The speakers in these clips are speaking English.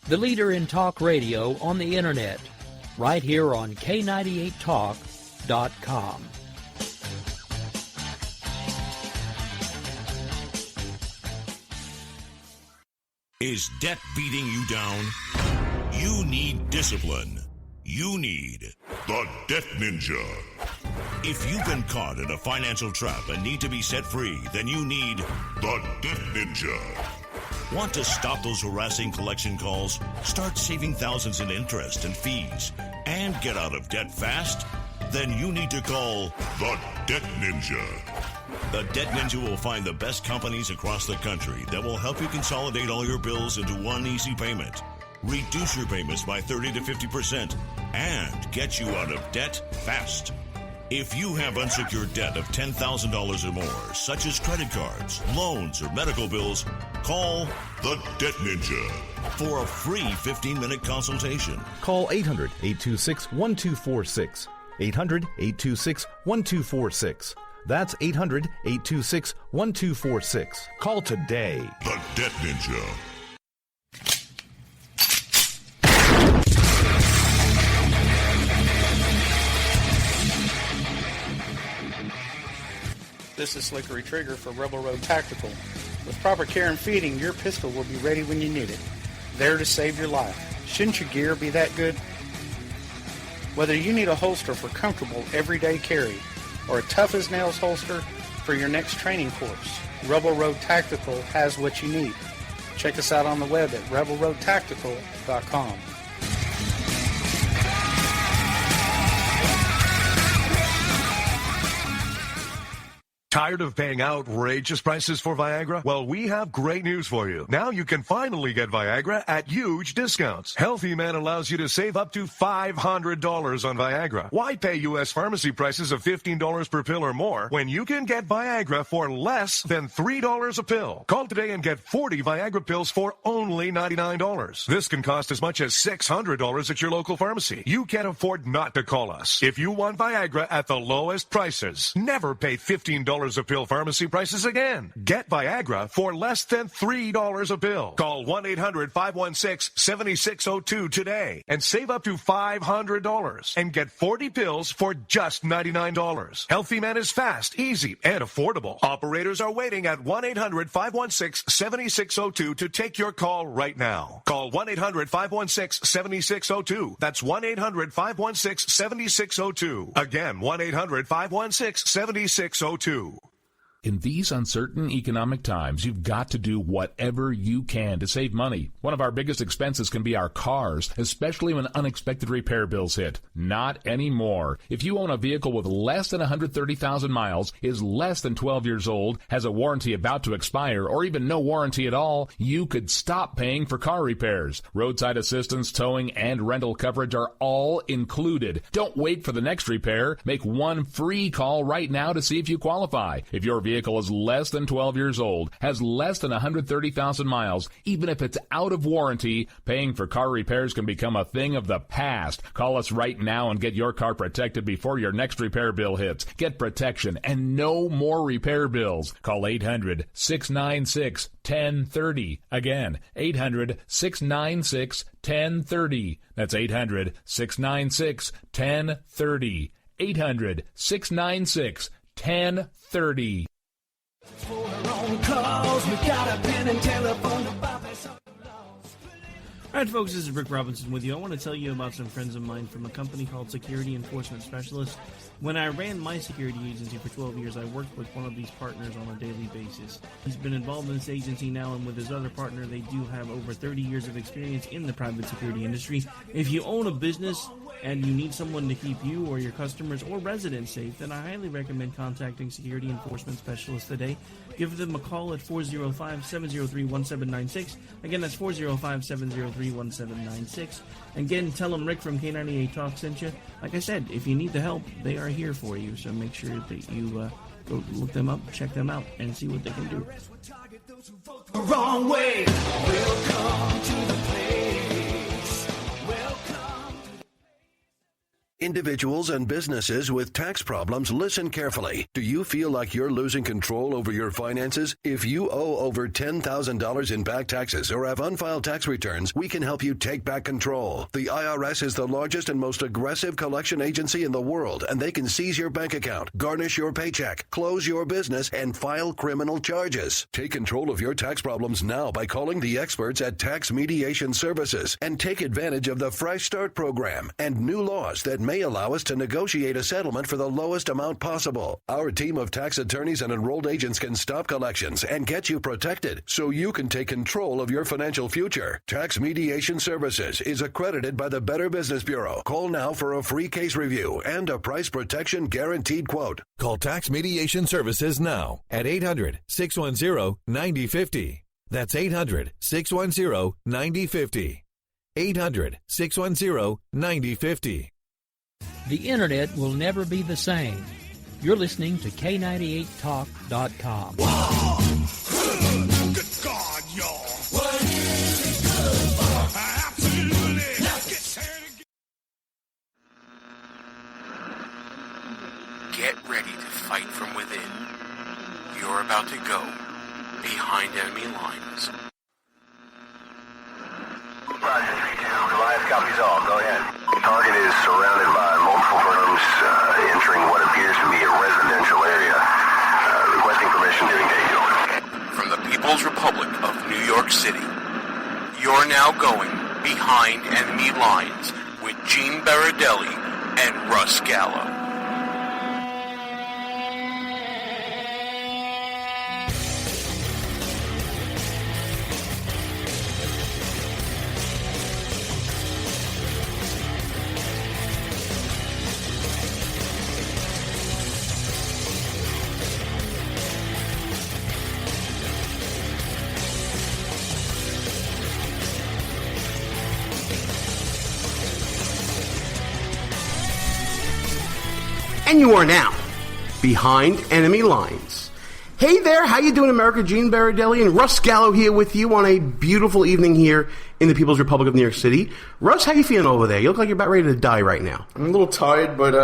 the leader in talk radio on the Internet, right here on K98Talk.com. Is debt beating you down? You need discipline. You need the Debt Ninja. If you've been caught in a financial trap and need to be set free, then you need the Debt Ninja. Want to stop those harassing collection calls, start saving thousands in interest and fees, and get out of debt fast? Then you need to call the Debt Ninja. The Debt Ninja will find the best companies across the country that will help you consolidate all your bills into one easy payment, reduce your payments by 30 to 50%, and get you out of debt fast. If you have unsecured debt of $10,000 or more, such as credit cards, loans, or medical bills, call the Debt Ninja for a free 15-minute consultation. Call 800-826-1246. 800-826-1246. That's 800-826-1246. Call today. The Debt Ninja. This is Slickery Trigger for Rebel Road Tactical. With proper care and feeding, your pistol will be ready when you need it. There to save your life. Shouldn't your gear be that good? Whether you need a holster for comfortable everyday carry or a tough-as-nails holster for your next training course, Rebel Road Tactical has what you need. Check us out on the web at rebelroadtactical.com. Tired of paying outrageous prices for Viagra? Well, we have great news for you. Now you can finally get Viagra at huge discounts. Healthy Man allows you to save up to $500 on Viagra. Why pay U.S. pharmacy prices of $15 per pill or more when you can get Viagra for less than $3 a pill? Call today and get 40 Viagra pills for only $99. This can cost as much as $600 at your local pharmacy. You can't afford not to call us. If you want Viagra at the lowest prices, never pay $15 a pill pharmacy prices again. Get Viagra for less than $3 a pill. Call 1-800-516-7602 today and save up to $500 and get 40 pills for just $99. Healthy Man is fast, easy, and affordable. Operators are waiting at 1-800-516-7602 to take your call right now. Call 1-800-516-7602. That's 1-800-516-7602. Again, 1-800-516-7602. In these uncertain economic times, you've got to do whatever you can to save money. One of our biggest expenses can be our cars, especially when unexpected repair bills hit. Not anymore. If you own a vehicle with less than 130,000 miles, is less than 12 years old, has a warranty about to expire, or even no warranty at all, you could stop paying for car repairs. Roadside assistance, towing, and rental coverage are all included. Don't wait for the next repair. Make one free call right now to see if you qualify. If your vehicle is less than 12 years old, has less than 130,000 miles, even if it's out of warranty, paying for car repairs can become a thing of the past. Call us right now and get your car protected before your next repair bill hits. Get protection and no more repair bills. Call 800-696-1030. Again, 800-696-1030. That's 800-696-1030. 800-696-1030. All right, folks, this is Rick Robinson with you. I want to tell you about some friends of mine from a company called Security Enforcement Specialists. When I ran my security agency for 12 years, I worked with one of these partners on a daily basis. He's been involved in this agency now, and with his other partner, they do have over 30 years of experience in the private security industry. If you own a business and you need someone to keep you or your customers or residents safe, then I highly recommend contacting Security Enforcement Specialists today. Give them a call at 405-703-1796. Again, that's 405-703-1796. And again, tell them Rick from K98 Talk sent you. Like I said, if you need the help, they are here for you. So make sure that you go look them up, check them out, and see what they can do. Wrong way. Welcome to the place. Individuals and businesses with tax problems, listen carefully. Do you feel like you're losing control over your finances? If you owe over $10,000 in back taxes or have unfiled tax returns, we can help you take back control. The IRS is the largest and most aggressive collection agency in the world, and they can seize your bank account, garnish your paycheck, close your business, and file criminal charges. Take control of your tax problems now by calling the experts at Tax Mediation Services and take advantage of the Fresh Start program and new laws that may allow us to negotiate a settlement for the lowest amount possible. Our team of tax attorneys and enrolled agents can stop collections and get you protected so you can take control of your financial future. Tax Mediation Services is accredited by the Better Business Bureau. Call now for a free case review and a price protection guaranteed quote. Call Tax Mediation Services now at 800-610-9050. That's 800-610-9050. 800-610-9050. The Internet will never be the same. You're listening to K98Talk.com. Wow. Good God, y'all. What is it good for? Absolutely. Now get ready to fight from within. You're about to go behind enemy lines. Roger, 3-2. Goliath copies all. Go ahead. Target is surrounded by multiple firms entering what appears to be a residential area. Requesting permission to engage. From the People's Republic of New York City, you're now going behind enemy lines with Gene Baradelli and Russ Gallo. And you are now behind enemy lines. Hey there, how you doing, America? Gene Baradelli and Russ Gallo here with you on a beautiful evening here in the People's Republic of New York City. Russ, how you feeling over there? You look like you're about ready to die right now. I'm a little tired, but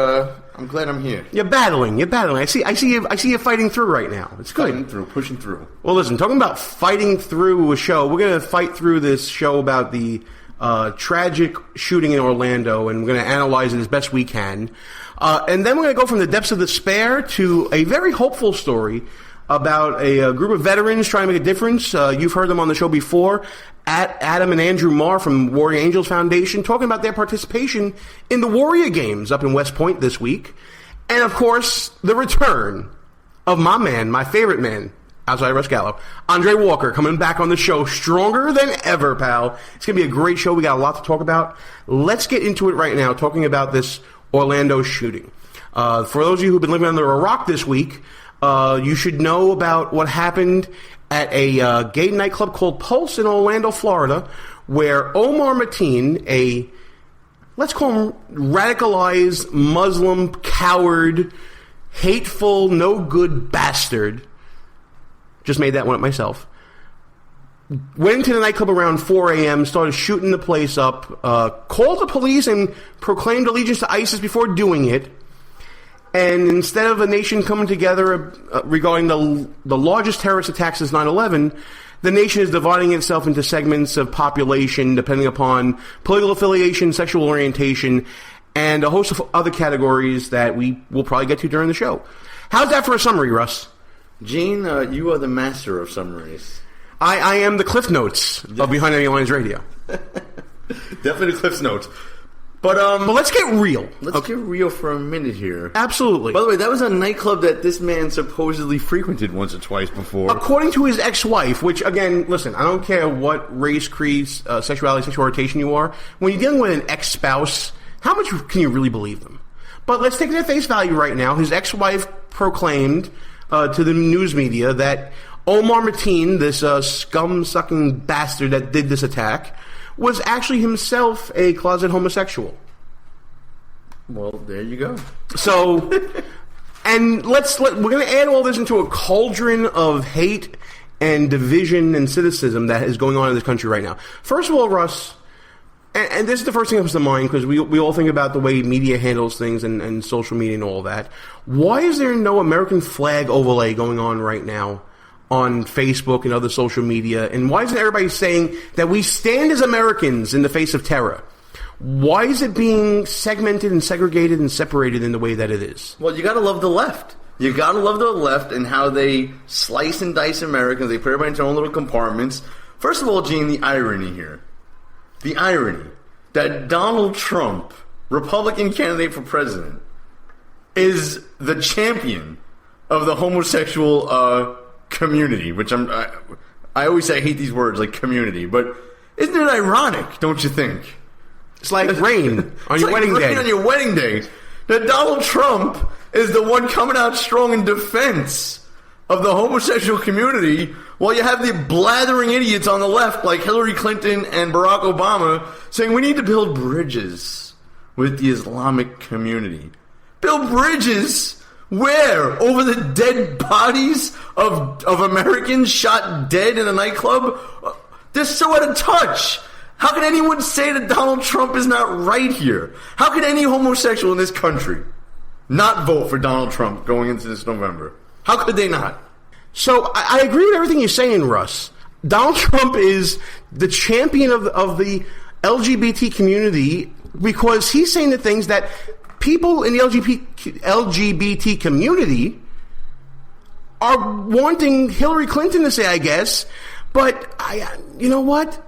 I'm glad I'm here. You're battling. I see you fighting through right now. It's good. Fighting through, pushing through. Well, listen, talking about fighting through a show, we're going to fight through this show about the tragic shooting in Orlando, and we're going to analyze it as best we can. And then we're going to go from the depths of despair to a very hopeful story about a group of veterans trying to make a difference. You've heard them on the show before, at Adam and Andrew Marr from Warrior Angels Foundation, talking about their participation in the Warrior Games up in West Point this week. And, of course, the return of my man, my favorite man, outside Russ Gallo, Andre Walker, coming back on the show stronger than ever, pal. It's going to be a great show. We got a lot to talk about. Let's get into it right now, talking about this Orlando shooting. For those of you who've been living under a rock this week, you should know about what happened at a gay nightclub called Pulse in Orlando, Florida, where Omar Mateen, a, let's call him radicalized Muslim, coward, hateful, no good bastard, just made that one up myself, went into the nightclub around 4 a.m., started shooting the place up, called the police and proclaimed allegiance to ISIS before doing it. And instead of a nation coming together regarding the largest terrorist attack since 9/11, the nation is dividing itself into segments of population depending upon political affiliation, sexual orientation, and a host of other categories that we will probably get to during the show. How's that for a summary, Russ? Gene, you are the master of summaries. I am the Cliff Notes of Behind Enemy Lines Radio. Definitely Cliff Notes. But let's get real. Let's get real for a minute here. Absolutely. By the way, that was a nightclub that this man supposedly frequented once or twice before. According to his ex-wife, which, again, listen, I don't care what race, creed, sexuality, sexual orientation you are. When you're dealing with an ex-spouse, how much can you really believe them? But let's take it at face value right now. His ex-wife proclaimed to the news media that Omar Mateen, this scum-sucking bastard that did this attack, was actually himself a closet homosexual. Well, there you go. So, and we're going to add all this into a cauldron of hate and division and cynicism that is going on in this country right now. First of all, Russ, and this is the first thing that comes to mind, because we all think about the way media handles things and social media and all that. Why is there no American flag overlay going on right now on Facebook and other social media? And why isn't everybody saying that we stand as Americans in the face of terror? Why is it being segmented and segregated and separated in the way that it is? Well, you gotta love the left. You gotta love the left and how they slice and dice Americans. They put everybody into their own little compartments. First of all, Gene, the irony here. The irony that Donald Trump, Republican candidate for president, is the champion of the homosexual community, which I always say I hate these words, like community, but isn't it ironic, don't you think? It's like rain on your wedding day. On your wedding day, that Donald Trump is the one coming out strong in defense of the homosexual community, while you have the blathering idiots on the left, like Hillary Clinton and Barack Obama, saying we need to build bridges with the Islamic community. Build bridges? Where? Over the dead bodies of Americans shot dead in a nightclub? They're so out of touch. How can anyone say that Donald Trump is not right here? How can any homosexual in this country not vote for Donald Trump going into this November? How could they not? So I agree with everything you're saying, Russ. Donald Trump is the champion of the LGBT community because he's saying the things that people in the LGBT community are wanting Hillary Clinton to say, I guess. But you know what?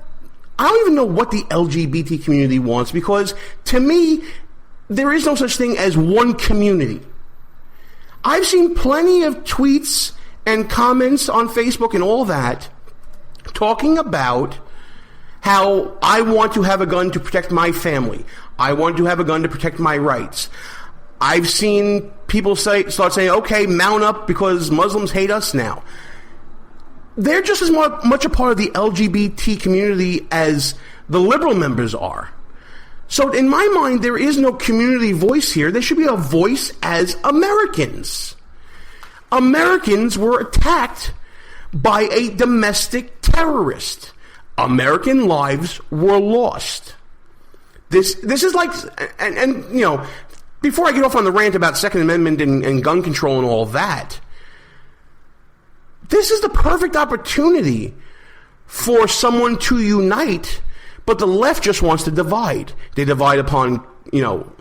I don't even know what the LGBT community wants, because to me, there is no such thing as one community. I've seen plenty of tweets and comments on Facebook and all that talking about how I want to have a gun to protect my family. I want to have a gun to protect my rights. I've seen people start saying, okay, mount up because Muslims hate us now. They're just as much a part of the LGBT community as the liberal members are. So in my mind, there is no community voice here. There should be a voice as Americans. Americans were attacked by a domestic terrorist. American lives were lost. This is like, and you know, before I get off on the rant about Second Amendment and gun control and all that, this is the perfect opportunity for someone to unite, but the left just wants to divide. They divide upon, you know,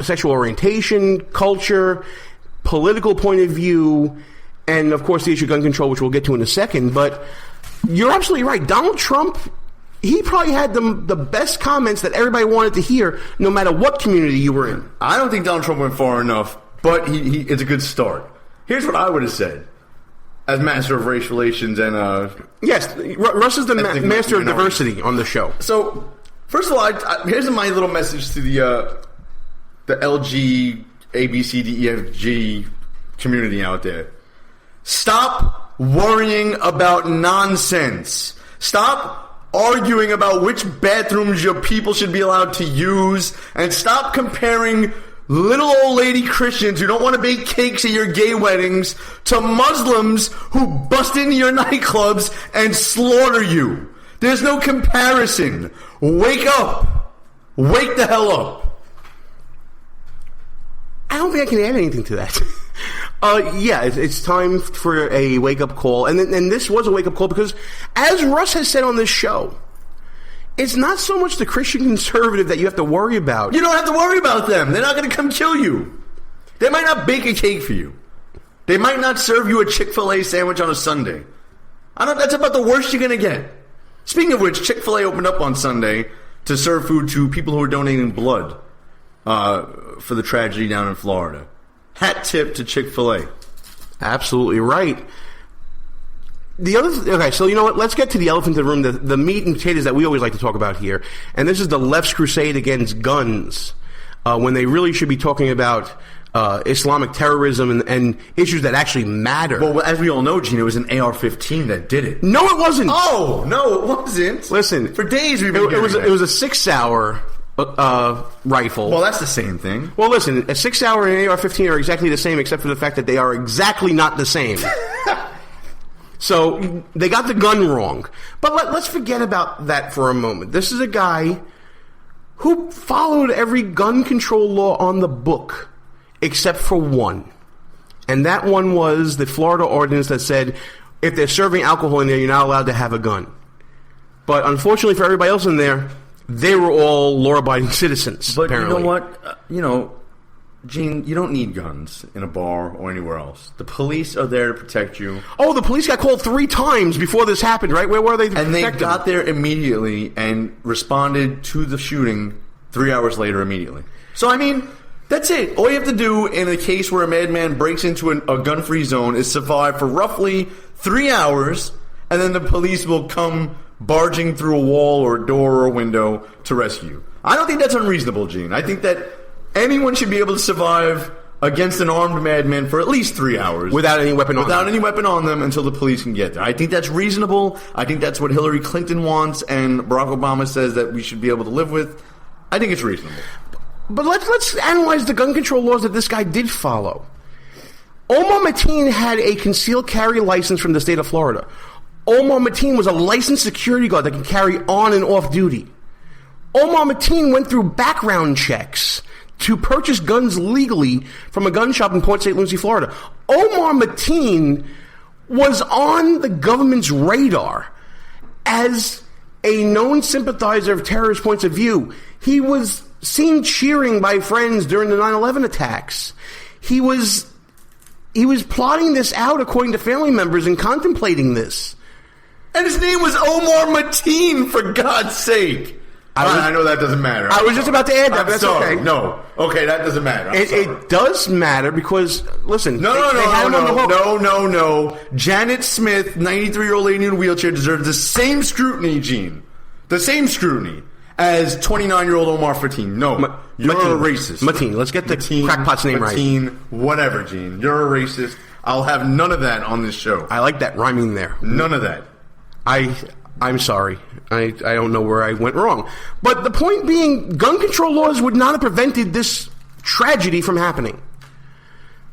sexual orientation, culture, political point of view, and of course the issue of gun control, which we'll get to in a second. But you're absolutely right. Donald Trump, he probably had the best comments that everybody wanted to hear, no matter what community you were in. I don't think Donald Trump went far enough, but it's a good start. Here's what I would have said. As master of race relations and yes, Russ is the master of diversity on the show. So, first of all, here's my little message to the LG ABCDEFG community out there. Stop worrying about nonsense. Stop arguing about which bathrooms your people should be allowed to use, and stop comparing little old lady Christians who don't want to bake cakes at your gay weddings to Muslims who bust into your nightclubs and slaughter you. There's no comparison. Wake up. Wake the hell up. I don't think I can add anything to that. Yeah, it's time for a wake-up call. And this was a wake-up call because, as Russ has said on this show, it's not so much the Christian conservative that you have to worry about. You don't have to worry about them. They're not going to come kill you. They might not bake a cake for you. They might not serve you a Chick-fil-A sandwich on a Sunday. That's about the worst you're going to get. Speaking of which, Chick-fil-A opened up on Sunday to serve food to people who are donating blood for the tragedy down in Florida. Hat tip to Chick-fil-A. Absolutely right. Okay, so you know what? Let's get to the elephant in the room, the meat and potatoes that we always like to talk about here. And this is the left's crusade against guns, when they really should be talking about Islamic terrorism and issues that actually matter. Well, as we all know, Gene, it was an AR-15 that did it. No, it wasn't. Oh, no, it wasn't. Listen, for days we've been it was a 6-hour rifle. Well, that's the same thing. Well, listen, a 6-hour and an AR-15 are exactly the same, except for the fact that they are exactly not the same. So they got the gun wrong. But let's forget about that for a moment. This is a guy who followed every gun control law on the book except for one. And that one was the Florida ordinance that said if they're serving alcohol in there, you're not allowed to have a gun. But unfortunately for everybody else in there, they were all law-abiding citizens, But apparently. you know what? Gene, you don't need guns in a bar or anywhere else. The police are there to protect you. Oh, the police got called 3 times before this happened, right? Where were they? And they got there immediately and responded to the shooting 3 hours later immediately. So, I mean, that's it. All you have to do in a case where a madman breaks into a gun-free zone is survive for roughly 3 hours, and then the police will come barging through a wall or a door or a window to rescue you. I don't think that's unreasonable, Gene. I think that anyone should be able to survive against an armed madman for at least 3 hours. Without any weapon on them. Without any weapon on them until the police can get there. I think that's reasonable. I think that's what Hillary Clinton wants and Barack Obama says that we should be able to live with. I think it's reasonable. But let's analyze the gun control laws that this guy did follow. Omar Mateen had a concealed carry license from the state of Florida. Omar Mateen was a licensed security guard that could carry on and off duty. Omar Mateen went through background checks to purchase guns legally from a gun shop in Port St. Lucie, Florida. Omar Mateen was on the government's radar as a known sympathizer of terrorist points of view. He was seen cheering by friends during the 9/11 attacks. He was plotting this out according to family members and contemplating this. And his name was Omar Mateen, for God's sake. I know that doesn't matter. I was just about to add that, but that's sorry. okay. No. Okay, that doesn't matter. It does matter because, listen. No. Janet Smith, 93-year-old lady in a wheelchair, deserves the same scrutiny, Gene. The same scrutiny as 29-year-old Omar Mateen. No. You're a racist. Mateen. Let's get the crackpot's name right. Mateen, whatever, Gene. You're a racist. I'll have none of that on this show. I like that rhyming there. None of that. I'm sorry. I don't know where I went wrong. But the point being, gun control laws would not have prevented this tragedy from happening.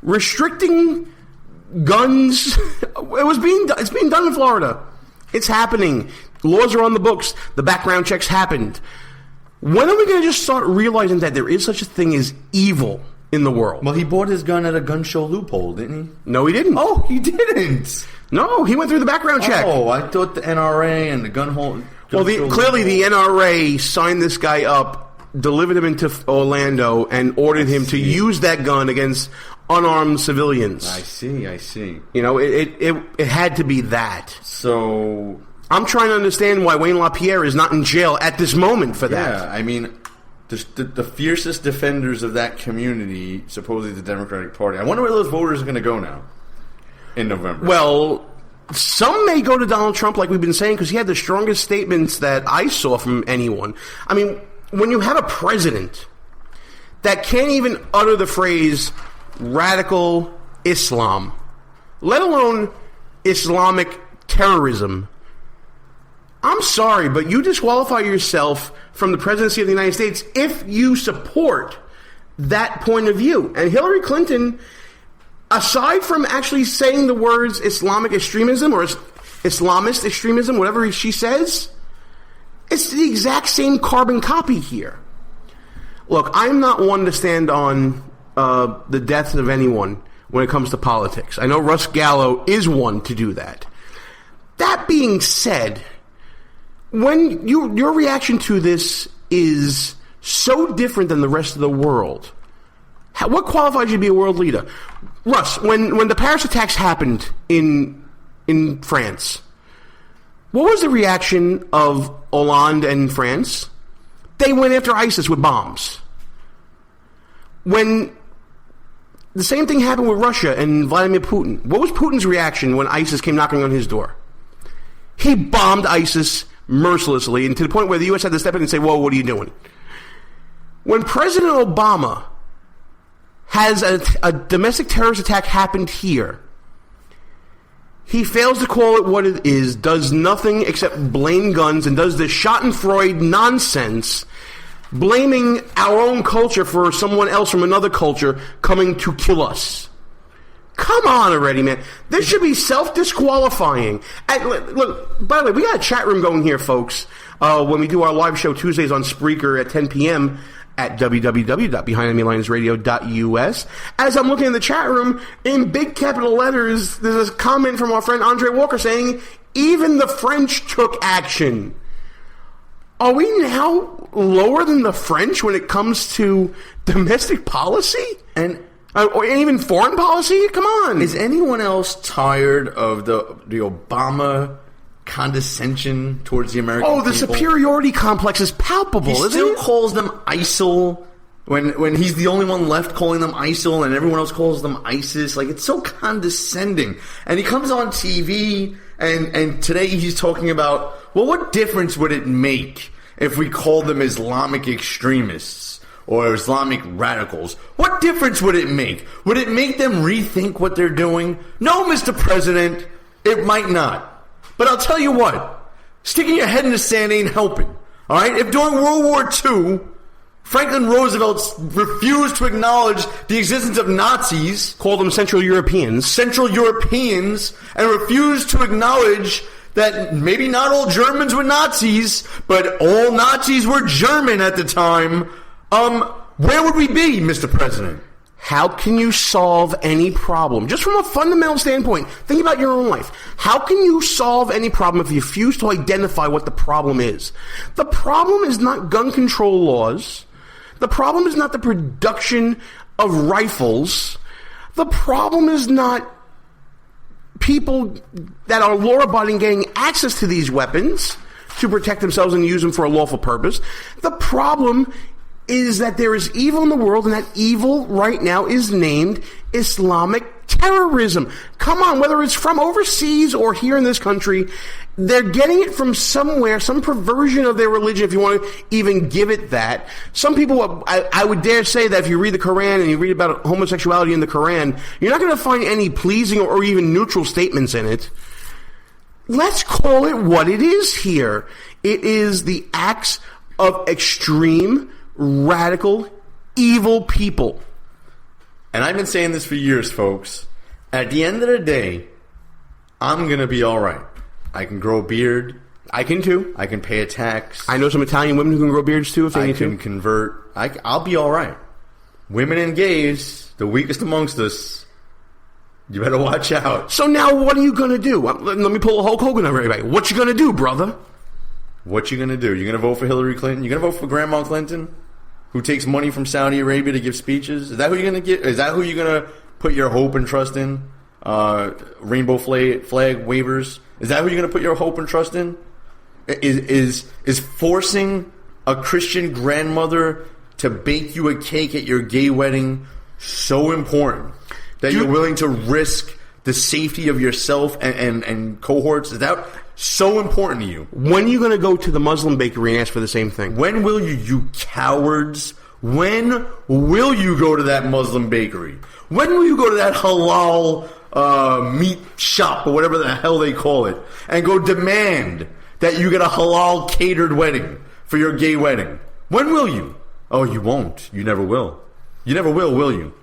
Restricting guns, it's being done in Florida. It's happening. Laws are on the books. The background checks happened. When are we going to just start realizing that there is such a thing as evil in the world? Well, he bought his gun at a gun show loophole, didn't he? No, he didn't. Oh, he didn't. No, he went through the background check. Oh, I thought the NRA and the gun hole. Clearly the NRA signed this guy up, delivered him into Orlando, and ordered him to use that gun against unarmed civilians. I see. You know, it had to be that. So I'm trying to understand why Wayne LaPierre is not in jail at this moment for that. Yeah, I mean, the fiercest defenders of that community, supposedly the Democratic Party. I wonder where those voters are going to go now in November. Well, some may go to Donald Trump, like we've been saying, because he had the strongest statements that I saw from anyone. I mean, when you have a president that can't even utter the phrase radical Islam, let alone Islamic terrorism, I'm sorry, but you disqualify yourself from the presidency of the United States if you support that point of view. And Hillary Clinton, aside from actually saying the words Islamic extremism or Islamist extremism, whatever she says, it's the exact same carbon copy here. Look, I'm not one to stand on the death of anyone when it comes to politics. I know Russ Gallo is one to do that. That being said, when your reaction to this is so different than the rest of the world, what qualifies you to be a world leader? Russ, when the Paris attacks happened in France, what was the reaction of Hollande and France? They went after ISIS with bombs. When the same thing happened with Russia and Vladimir Putin, what was Putin's reaction when ISIS came knocking on his door? He bombed ISIS mercilessly, and to the point where the U.S. had to step in and say, whoa, what are you doing? When President Obama has a domestic terrorist attack happened here, he fails to call it what it is, does nothing except blame guns, and does this schadenfreude nonsense, blaming our own culture for someone else from another culture coming to kill us. Come on already, man. This should be self-disqualifying. Look, by the way, we got a chat room going here, folks. when we do our live show Tuesdays on Spreaker at 10 p.m. at www.behindthemelines.radio.us. As I'm looking in the chat room, in big capital letters, there's a comment from our friend Andre Walker saying, even the French took action. Are we now lower than the French when it comes to domestic policy? Or even foreign policy? Come on. Is anyone else tired of the Obama condescension towards the American people? The superiority complex is palpable, isn't it? He still calls them ISIL when he's the only one left calling them ISIL and everyone else calls them ISIS. Like, it's so condescending. And he comes on TV and today he's talking about, well, what difference would it make if we called them Islamic extremists or Islamic radicals? What difference would it make? Would it make them rethink what they're doing? No, Mr. President, it might not. But I'll tell you what, sticking your head in the sand ain't helping. All right? If during World War II, Franklin Roosevelt refused to acknowledge the existence of Nazis, called them Central Europeans, and refused to acknowledge that maybe not all Germans were Nazis, but all Nazis were German at the time, where would we be, Mr. President? How can you solve any problem? Just from a fundamental standpoint, think about your own life. How can you solve any problem if you refuse to identify what the problem is? The problem is not gun control laws. The problem is not the production of rifles. The problem is not people that are law-abiding getting access to these weapons to protect themselves and use them for a lawful purpose. The problem is that there is evil in the world, and that evil right now is named Islamic terrorism. Come on, whether it's from overseas or here in this country, they're getting it from somewhere, some perversion of their religion, if you want to even give it that. Some people, I would dare say that if you read the Quran and you read about homosexuality in the Quran, you're not going to find any pleasing or even neutral statements in it. Let's call it what it is here. It is the acts of extreme, radical, evil people. And I've been saying this for years, folks. At the end of the day, I'm going to be all right. I can grow a beard. I can too. I can pay a tax. I know some Italian women who can grow beards too if they need to. I can convert. I'll be all right. Women and gays, the weakest amongst us, you better watch out. So now what are you going to do? Let me pull a Hulk Hogan on everybody. What you going to do, brother? What you going to do? You going to vote for Hillary Clinton? You going to vote for Grandma Clinton, who takes money from Saudi Arabia to give speeches? Is that who you're going to get? Is that who you're going to put your hope and trust in? Rainbow flag waivers? Is that who you're going to put your hope and trust in? Is forcing a Christian grandmother to bake you a cake at your gay wedding so important that you're willing to risk the safety of yourself and cohorts? Is that so important to you? When are you going to go to the Muslim bakery and ask for the same thing? When will you cowards? When will you go to that Muslim bakery? When will you go to that halal meat shop or whatever the hell they call it and go demand that you get a halal catered wedding for your gay wedding? When will you? Oh, you won't. You never will. You never will you?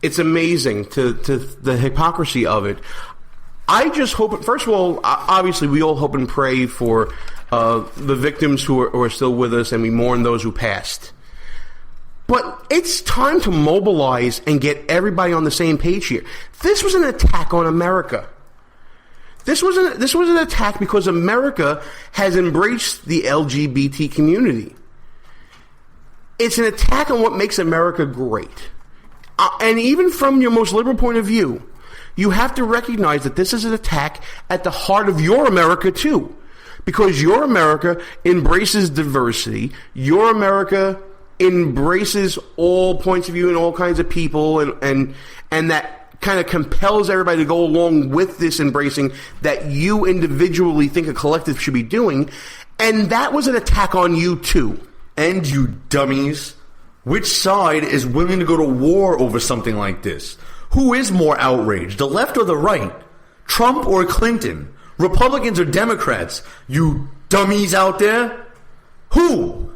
It's amazing to the hypocrisy of it. I just hope, first of all, obviously we all hope and pray for the victims who are still with us, and we mourn those who passed. But it's time to mobilize and get everybody on the same page here. This was an attack on America. This was an attack because America has embraced the LGBT community. It's an attack on what makes America great. And even from your most liberal point of view, you have to recognize that this is an attack at the heart of your America too. Because your America embraces diversity. Your America embraces all points of view and all kinds of people, and that kind of compels everybody to go along with this embracing that you individually think a collective should be doing. And that was an attack on you too. And you dummies. Which side is willing to go to war over something like this? Who is more outraged, the left or the right? Trump or Clinton? Republicans or Democrats? You dummies out there? Who?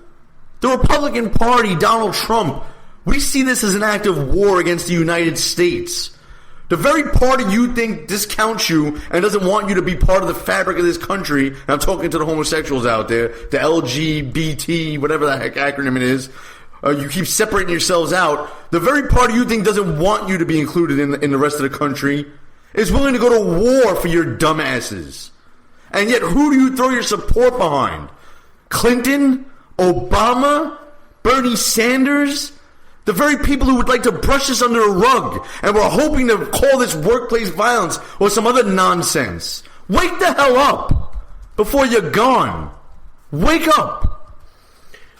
The Republican Party, Donald Trump. We see this as an act of war against the United States. The very party you think discounts you and doesn't want you to be part of the fabric of this country, and I'm talking to the homosexuals out there, the LGBT, whatever the heck acronym it is, you keep separating yourselves out. The very party you think doesn't want you to be included in the rest of the country is willing to go to war for your dumbasses. And yet, who do you throw your support behind? Clinton? Obama? Bernie Sanders? The very people who would like to brush this under the rug and were hoping to call this workplace violence or some other nonsense. Wake the hell up before you're gone. Wake up.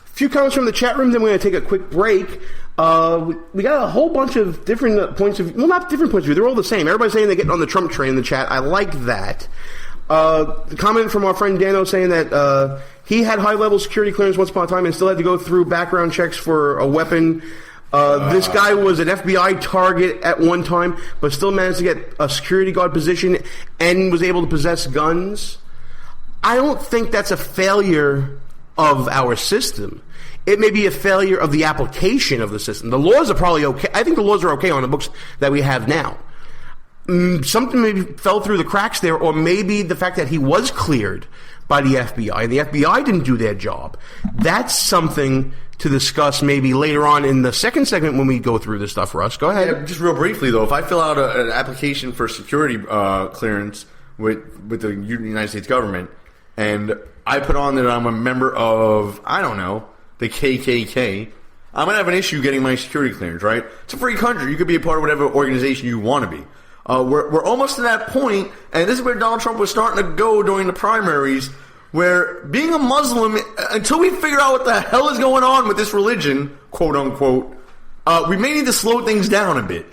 A few comments from the chat room, then we're going to take a quick break. We got a whole bunch of different points of view. Well, not different points of view. They're all the same. Everybody's saying they're getting on the Trump train in the chat. I like that. The comment from our friend Dano saying that he had high-level security clearance once upon a time and still had to go through background checks for a weapon. This guy was an FBI target at one time, but still managed to get a security guard position and was able to possess guns. I don't think that's a failure of our system. It may be a failure of the application of the system. The laws are probably okay. I think the laws are okay on the books that we have now. Something maybe fell through the cracks there, or maybe the fact that he was cleared by the FBI and the FBI didn't do their job. That's something to discuss maybe later on in the second segment when we go through this stuff. Russ, go ahead. Yeah, just real briefly, though, if I fill out an application for security clearance with the United States government, and I put on that I'm a member of, I don't know, the KKK, I'm going to have an issue getting my security clearance, right? It's a free country. You could be a part of whatever organization you want to be. We're almost to that point, and this is where Donald Trump was starting to go during the primaries, where being a Muslim, until we figure out what the hell is going on with this religion, quote unquote, we may need to slow things down a bit.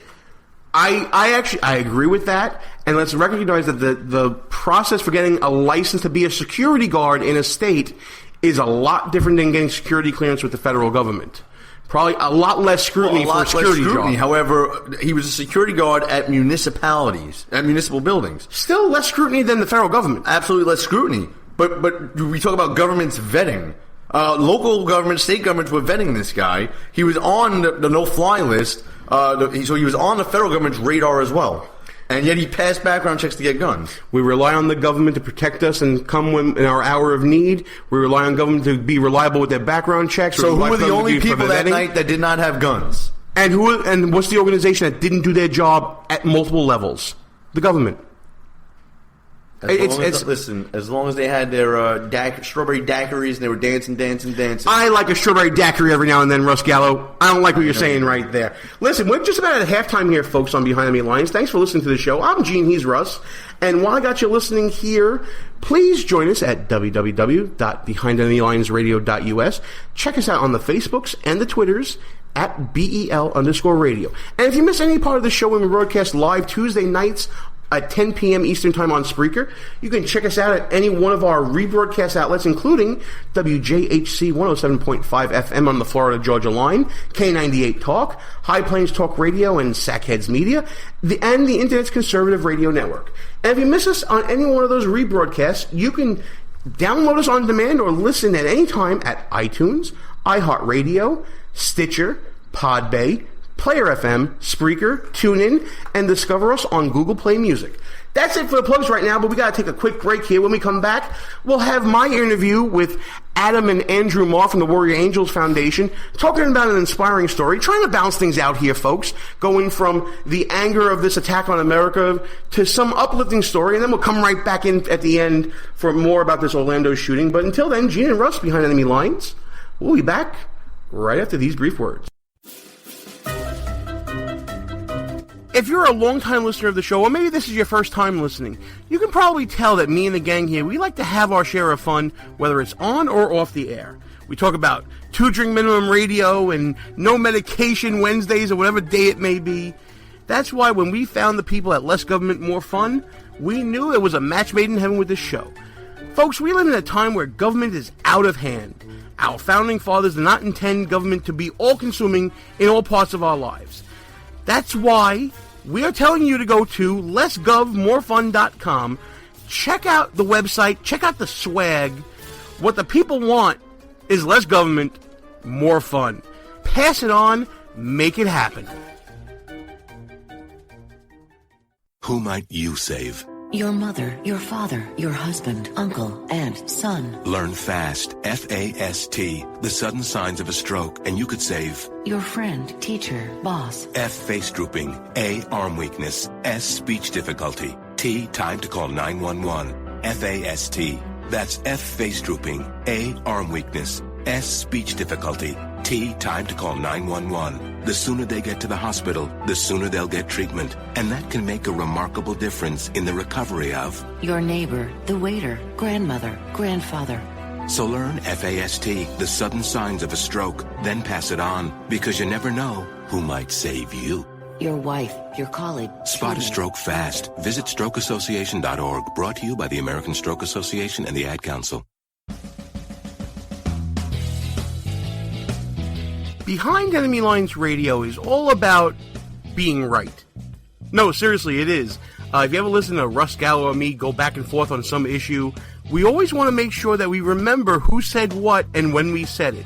I agree with that, and let's recognize that the process for getting a license to be a security guard in a state is a lot different than getting security clearance with the federal government. Probably a lot less scrutiny for a security job. However, he was a security guard at municipalities, at municipal buildings. Still less scrutiny than the federal government. Absolutely less scrutiny. But we talk about governments vetting. Local governments, state governments were vetting this guy. He was on the no-fly list, so he was on the federal government's radar as well. And yet he passed background checks to get guns. We rely on the government to protect us and come when in our hour of need. We rely on government to be reliable with their background checks. So who were the only people that night that did not have guns? And what's the organization that didn't do their job at multiple levels? The government. Listen, as long as they had their strawberry daiquiris and they were dancing. I like a strawberry daiquiri every now and then, Russ Gallo. I don't like what you're saying right there. Listen, we're just about at halftime here, folks, on Behind Enemy Lines. Thanks for listening to the show. I'm Gene, he's Russ. And while I got you listening here, please join us at www.BehindEnemyLinesRadio.us. Check us out on the Facebooks and the Twitters at BEL_radio. And if you miss any part of the show when we broadcast live Tuesday nights at 10 p.m. Eastern Time on Spreaker, you can check us out at any one of our rebroadcast outlets, including WJHC 107.5 FM on the Florida-Georgia line, K98 Talk, High Plains Talk Radio, and Sackheads Media, and the Internet's Conservative Radio Network. And if you miss us on any one of those rebroadcasts, you can download us on demand or listen at any time at iTunes, iHeartRadio, Stitcher, Podbay, Player FM, Spreaker, TuneIn, and discover us on Google Play Music. That's it for the plugs right now, but we got to take a quick break here. When we come back, we'll have my interview with Adam and Andrew Marr from the Warrior Angels Foundation, talking about an inspiring story, trying to balance things out here, folks, going from the anger of this attack on America to some uplifting story, and then we'll come right back in at the end for more about this Orlando shooting. But until then, Gene and Russ Behind Enemy Lines. We'll be back right after these brief words. If you're a long-time listener of the show, or maybe this is your first time listening, you can probably tell that me and the gang here, we like to have our share of fun, whether it's on or off the air. We talk about 2-drink minimum radio and no medication Wednesdays or whatever day it may be. That's why when we found the people at Less Government, More Fun, we knew it was a match made in heaven with this show. Folks, we live in a time where government is out of hand. Our founding fathers did not intend government to be all-consuming in all parts of our lives. That's why we are telling you to go to lessgovmorefun.com. Check out the website. Check out the swag. What the people want is less government, more fun. Pass it on. Make it happen. Who might you save? Your mother, your father, your husband, uncle, aunt, son. Learn FAST, F-A-S-T, the sudden signs of a stroke, and you could save. Your friend, teacher, boss. F, face drooping. A, arm weakness. S, speech difficulty. T, time to call 911. F-A-S-T. That's F, face drooping. A, arm weakness. S, speech difficulty. T, time to call 911. The sooner they get to the hospital, the sooner they'll get treatment. And that can make a remarkable difference in the recovery of your neighbor, the waiter, grandmother, grandfather. So learn FAST, the sudden signs of a stroke, then pass it on, because you never know who might save you. Your wife, your colleague. Spot a stroke fast. Visit strokeassociation.org. Brought to you by the American Stroke Association and the Ad Council. Behind Enemy Lines Radio is all about being right. No, seriously, it is. If you ever listen to Russ Gallo or me go back and forth on some issue, we always want to make sure that we remember who said what and when we said it.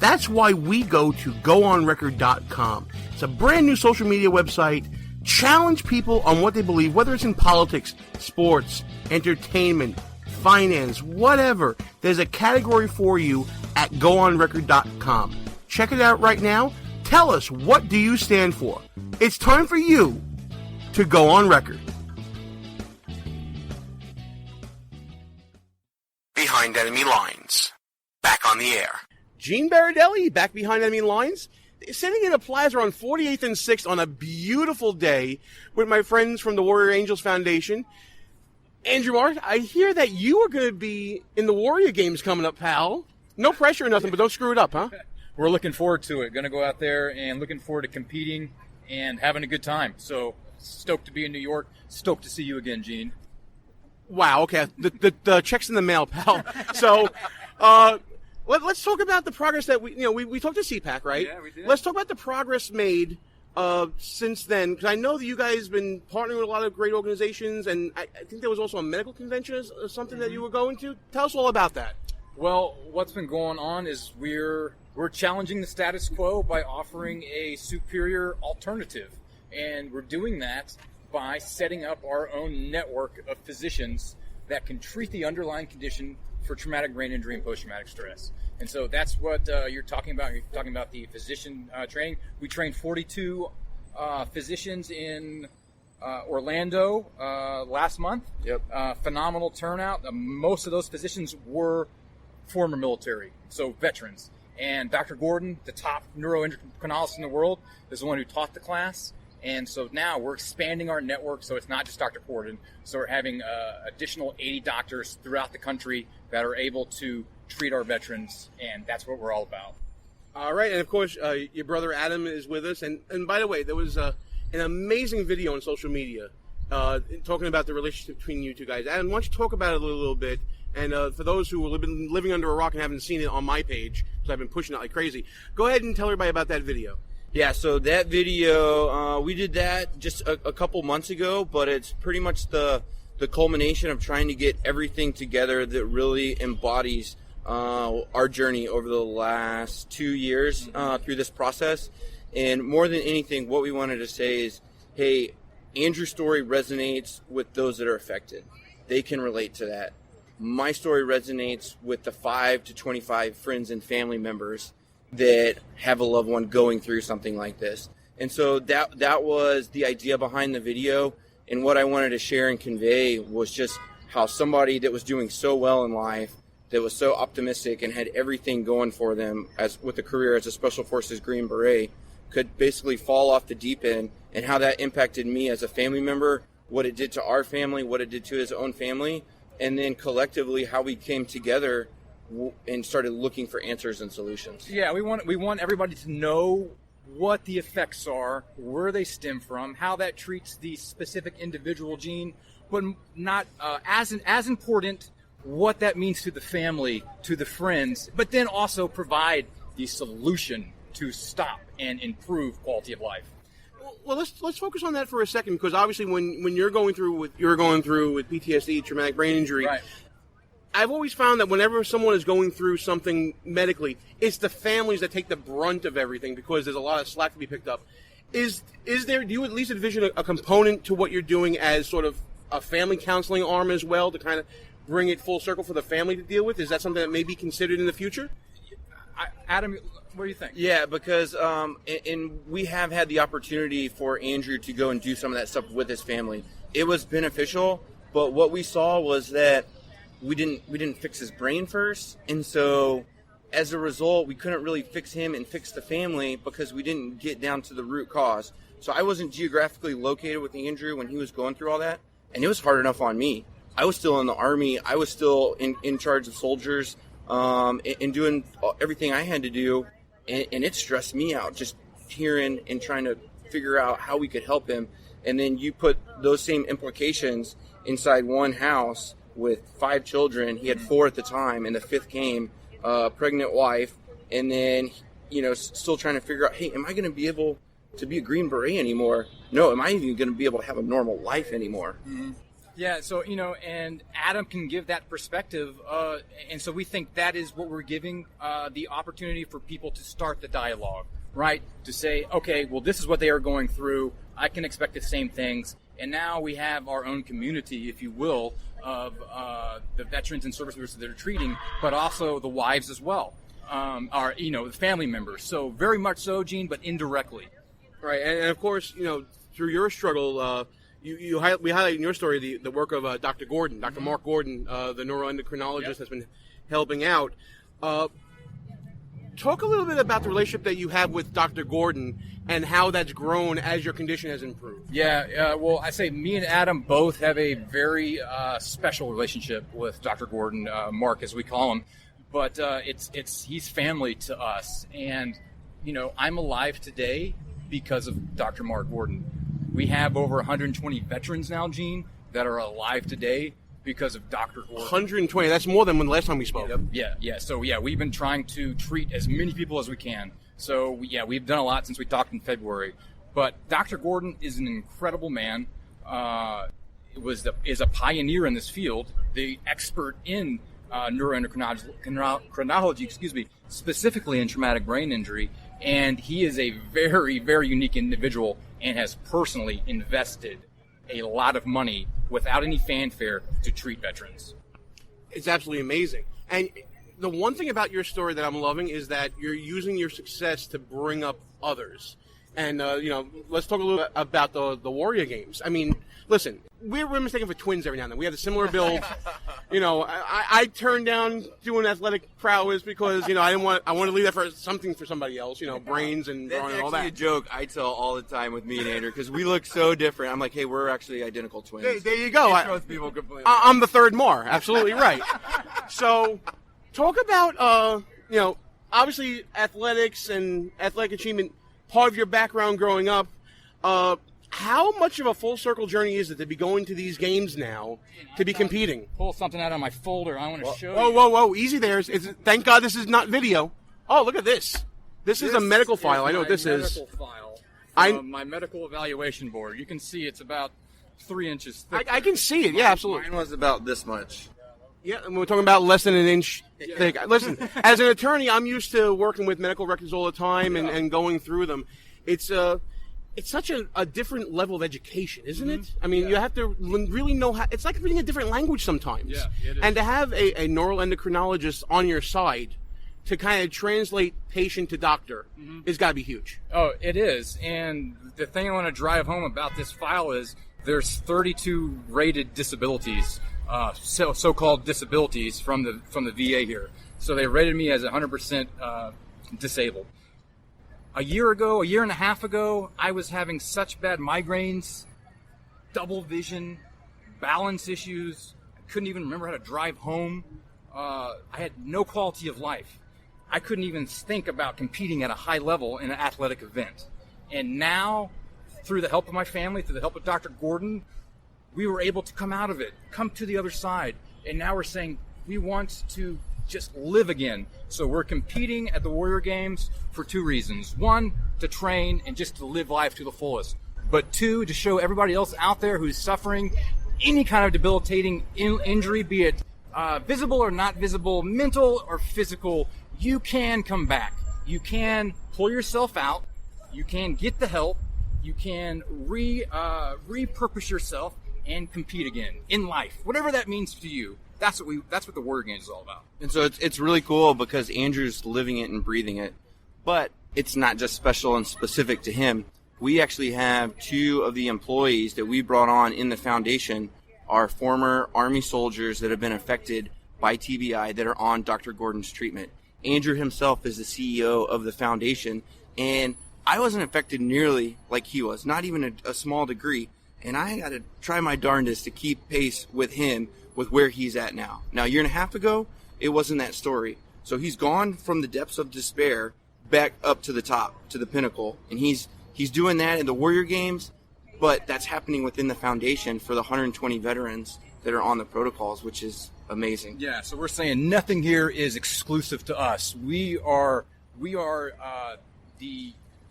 That's why we go to goonrecord.com. It's a brand new social media website. Challenge people on what they believe, whether it's in politics, sports, entertainment, finance, whatever. There's a category for you at goonrecord.com. Check it out right now. Tell us, what do you stand for? It's time for you to go on record. Behind Enemy Lines. Back on the air. Gene Baradelli, back behind Enemy Lines. Sitting in a plaza on 48th and 6th on a beautiful day with my friends from the Warrior Angels Foundation. Andrew Mark, I hear that you are going to be in the Warrior games coming up, pal. No pressure or nothing, but don't screw it up, huh? We're looking forward to it. Going to go out there and looking forward to competing and having a good time. So stoked to be in New York. Stoked to see you again, Gene. Wow, okay. The check's in the mail, pal. So, let's talk about the progress that we talked to CPAC, right? Yeah, we did. Let's talk about the progress made since then, because I know that you guys have been partnering with a lot of great organizations, and I think there was also a medical convention or something that you were going to. Tell us all about that. Well, what's been going on is we're challenging the status quo by offering a superior alternative, and we're doing that by setting up our own network of physicians that can treat the underlying condition for traumatic brain injury and post-traumatic stress. And so that's what you're talking about. You're talking about the physician training. We trained 42 physicians in Orlando last month. Yep. Phenomenal turnout. Most of those physicians were former military, so veterans. And Dr. Gordon, the top neuroendocrinologist in the world, is the one who taught the class. And so now we're expanding our network, so it's not just Dr. Gordon. So we're having additional 80 doctors throughout the country that are able to treat our veterans, and that's what we're all about. All right, and of course, your brother Adam is with us. And by the way, there was an amazing video on social media talking about the relationship between you two guys. Adam, why don't you talk about it a little bit? And for those who have been living under a rock and haven't seen it on my page, because I've been pushing it like crazy, go ahead and tell everybody about that video. Yeah, so that video, we did that just a couple months ago, but it's pretty much the culmination of trying to get everything together that really embodies our journey over the last 2 years through this process. And more than anything, what we wanted to say is, hey, Andrew's story resonates with those that are affected. They can relate to that. My story resonates with the 5 to 25 friends and family members that have a loved one going through something like this. And so that was the idea behind the video. And what I wanted to share and convey was just how somebody that was doing so well in life, that was so optimistic and had everything going for them as with a career as a Special Forces Green Beret, could basically fall off the deep end, and how that impacted me as a family member, what it did to our family, what it did to his own family, and then collectively how we came together and started looking for answers and solutions. Yeah, we want everybody to know what the effects are, where they stem from, how that treats the specific individual gene, but not as important, what that means to the family, to the friends, but then also provide the solution to stop and improve quality of life. Well, let's focus on that for a second, because obviously when you're going through with PTSD, traumatic brain injury, right. I've always found that whenever someone is going through something medically, it's the families that take the brunt of everything, because there's a lot of slack to be picked up. Is there? Do you at least envision a component to what you're doing as sort of a family counseling arm as well, to kind of bring it full circle for the family to deal with? Is that something that may be considered in the future? Adam, what do you think? Yeah, because and we have had the opportunity for Andrew to go and do some of that stuff with his family. It was beneficial, but what we saw was that we didn't fix his brain first, and so as a result, we couldn't really fix him and fix the family because we didn't get down to the root cause. So I wasn't geographically located with Andrew when he was going through all that, and it was hard enough on me. I was still in the Army. I was still in charge of soldiers and doing everything I had to do, and it stressed me out just hearing and trying to figure out how we could help him. And then you put those same implications inside one house with 5 children. He had 4 at the time, and the 5th came, pregnant wife, and then, still trying to figure out, hey, am I going to be able to be a Green Beret anymore? No, am I even going to be able to have a normal life anymore? Mm-hmm. Yeah, so, and Adam can give that perspective, and so we think that is what we're giving, the opportunity for people to start the dialogue, right? To say, okay, well, this is what they are going through. I can expect the same things. And now we have our own community, if you will, of the veterans and service members that are treating, but also the wives as well, are, the family members. So very much so, Gene, but indirectly. Right, and of course, through your struggle, we highlight in your story the work of Dr. Gordon, Dr. Mark Gordon, the neuroendocrinologist that's been helping out. Talk a little bit about the relationship that you have with Dr. Gordon and how that's grown as your condition has improved. Yeah, well, I say me and Adam both have a very special relationship with Dr. Gordon, Mark as we call him, but he's family to us, and I'm alive today because of Dr. Mark Gordon. We have over 120 veterans now, Gene, that are alive today because of Dr. Gordon. 120, that's more than when the last time we spoke. Yep. Yeah. So, we've been trying to treat as many people as we can. So, we've done a lot since we talked in February. But Dr. Gordon is an incredible man. Is a pioneer in this field, the expert in neuroendocrinology, specifically in traumatic brain injury. And he is a very, very unique individual and has personally invested a lot of money without any fanfare to treat veterans. It's absolutely amazing. And the one thing about your story that I'm loving is that you're using your success to bring up others. And, let's talk a little bit about the Warrior Games. I mean, listen, we're mistaken for twins every now and then. We have a similar build. I turned down doing athletic prowess because, I want to leave that for something for somebody else, brains and That's and all that. a joke I tell all the time with me and Andrew because we look so different. I'm like, hey, we're actually identical twins. There you go. Both people completely. I'm the third Mar. Absolutely right. So, talk about, obviously athletics and athletic achievement, part of your background growing up. How much of a full circle journey is it to be going to these games now, to be competing? Pull something out of my folder. I want to show you. Whoa, easy there. Thank God this is not video. Oh, look at this. This is a medical file. I know what this is. Medical file from my medical evaluation board. You can see it's about 3 inches thick. I can see it. Yeah, absolutely. Mine was about this much. Yeah, and we're talking about less than an inch thick. Listen, as an attorney, I'm used to working with medical records all the time and going through them. It's such a different level of education, isn't it? I mean, you have to really know how. It's like reading a different language sometimes. Yeah, it is. And to have a neuroendocrinologist on your side to kind of translate patient to doctor has got to be huge. Oh, it is. And the thing I want to drive home about this file is there's 32 rated disabilities, so-called disabilities from the VA here. So they rated me as 100% disabled. A year and a half ago, I was having such bad migraines, double vision, balance issues. I couldn't even remember how to drive home. I had no quality of life. I couldn't even think about competing at a high level in an athletic event. And now, through the help of my family, through the help of Dr. Gordon, we were able to come out of it, come to the other side. And now we're saying we want to just live again. So we're competing at the Warrior Games for 2 reasons. 1, to train and just to live life to the fullest. But 2, to show everybody else out there who's suffering any kind of debilitating injury, be it visible or not visible, mental or physical, you can come back. You can pull yourself out. You can get the help. you can repurpose yourself and compete again in life, whatever that means to you. That's what the Warrior Games is all about. And so it's really cool because Andrew's living it and breathing it. But it's not just special and specific to him. We actually have 2 of the employees that we brought on in the foundation are former Army soldiers that have been affected by TBI that are on Dr. Gordon's treatment. Andrew himself is the CEO of the foundation, and I wasn't affected nearly like he was, not even a small degree. And I got to try my darndest to keep pace with him with where he's at now. Now, a year and a half ago, it wasn't that story. So he's gone from the depths of despair back up to the top, to the pinnacle. And he's doing that in the Warrior Games, but that's happening within the foundation for the 120 veterans that are on the protocols, which is amazing. Yeah, so we're saying nothing here is exclusive to us. We're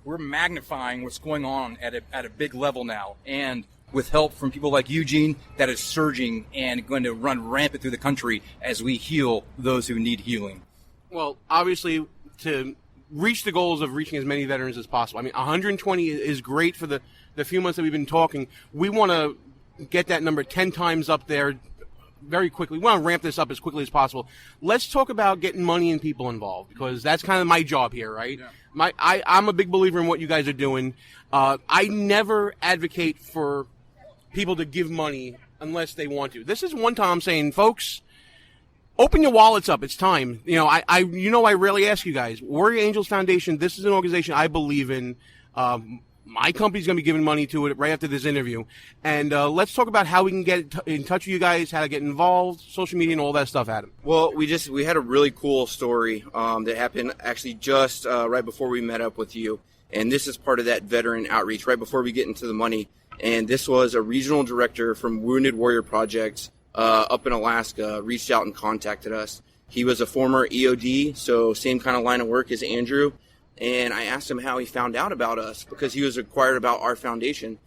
magnifying what's going on at a big level now, and with help from people like Eugene, that is surging and going to run rampant through the country as we heal those who need healing. Well, obviously, to reach the goals of reaching as many veterans as possible. I mean, 120 is great for the few months that we've been talking. We want to get that number 10 times up there very quickly. We want to ramp this up as quickly as possible. Let's talk about getting money and people involved, because that's kind of my job here, right? Yeah. I'm a big believer in what you guys are doing. I never advocate for people to give money unless they want to. This is one time I'm saying, folks, open your wallets up. It's time. I rarely ask you guys. Warrior Angels Foundation, this is an organization I believe in. My company's going to be giving money to it right after this interview. And let's talk about how we can get in touch with you guys, how to get involved, social media, and all that stuff, Adam. Well, we had a really cool story that happened actually just right before we met up with you. And this is part of that veteran outreach right before we get into the money. And this was a regional director from Wounded Warrior Project up in Alaska reached out and contacted us. He was a former EOD, so same kind of line of work as Andrew. And I asked him how he found out about us, because he was inquired about our foundation.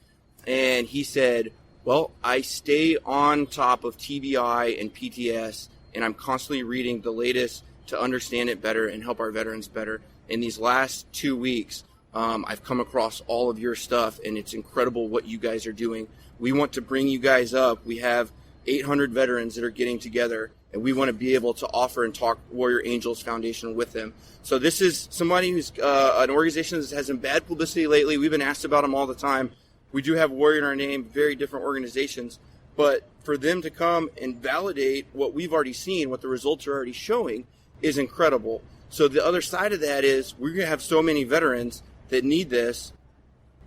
And he said, well, I stay on top of TBI and PTS, and I'm constantly reading the latest to understand it better and help our veterans better. In these last 2 weeks, I've come across all of your stuff, and it's incredible what you guys are doing. We want to bring you guys up. We have 800 veterans that are getting together, and we want to be able to offer and talk Warrior Angels Foundation with them. So this is somebody who's an organization that has some bad publicity lately. We've been asked about them all the time. We do have Warrior in our name, very different organizations. But for them to come and validate what we've already seen, what the results are already showing, is incredible. So the other side of that is we're going to have so many veterans that need this,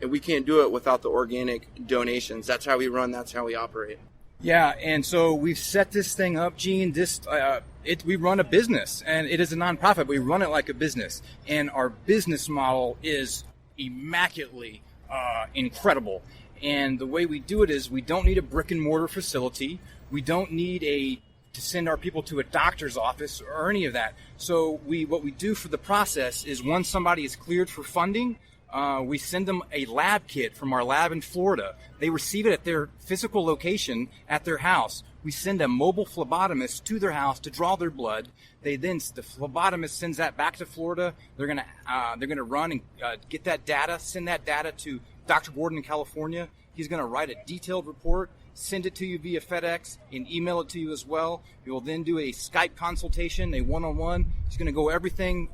and we can't do it without the organic donations. That's how we run. That's how we operate. Yeah, and so we've set this thing up, Gene. We run a business, and it is a nonprofit, but we run it like a business. And our business model is immaculately incredible. And the way we do it is we don't need a brick and mortar facility. We don't need to send our people to a doctor's office or any of that. So what we do for the process is once somebody is cleared for funding, we send them a lab kit from our lab in Florida. They receive it at their physical location at their house. We send a mobile phlebotomist to their house to draw their blood. The phlebotomist sends that back to Florida. They're gonna run and get that data, send that data to Dr. Gordon in California. He's gonna write a detailed report, send it to you via FedEx, and email it to you as well. We will then do a Skype consultation, a one-on-one. He's gonna go everything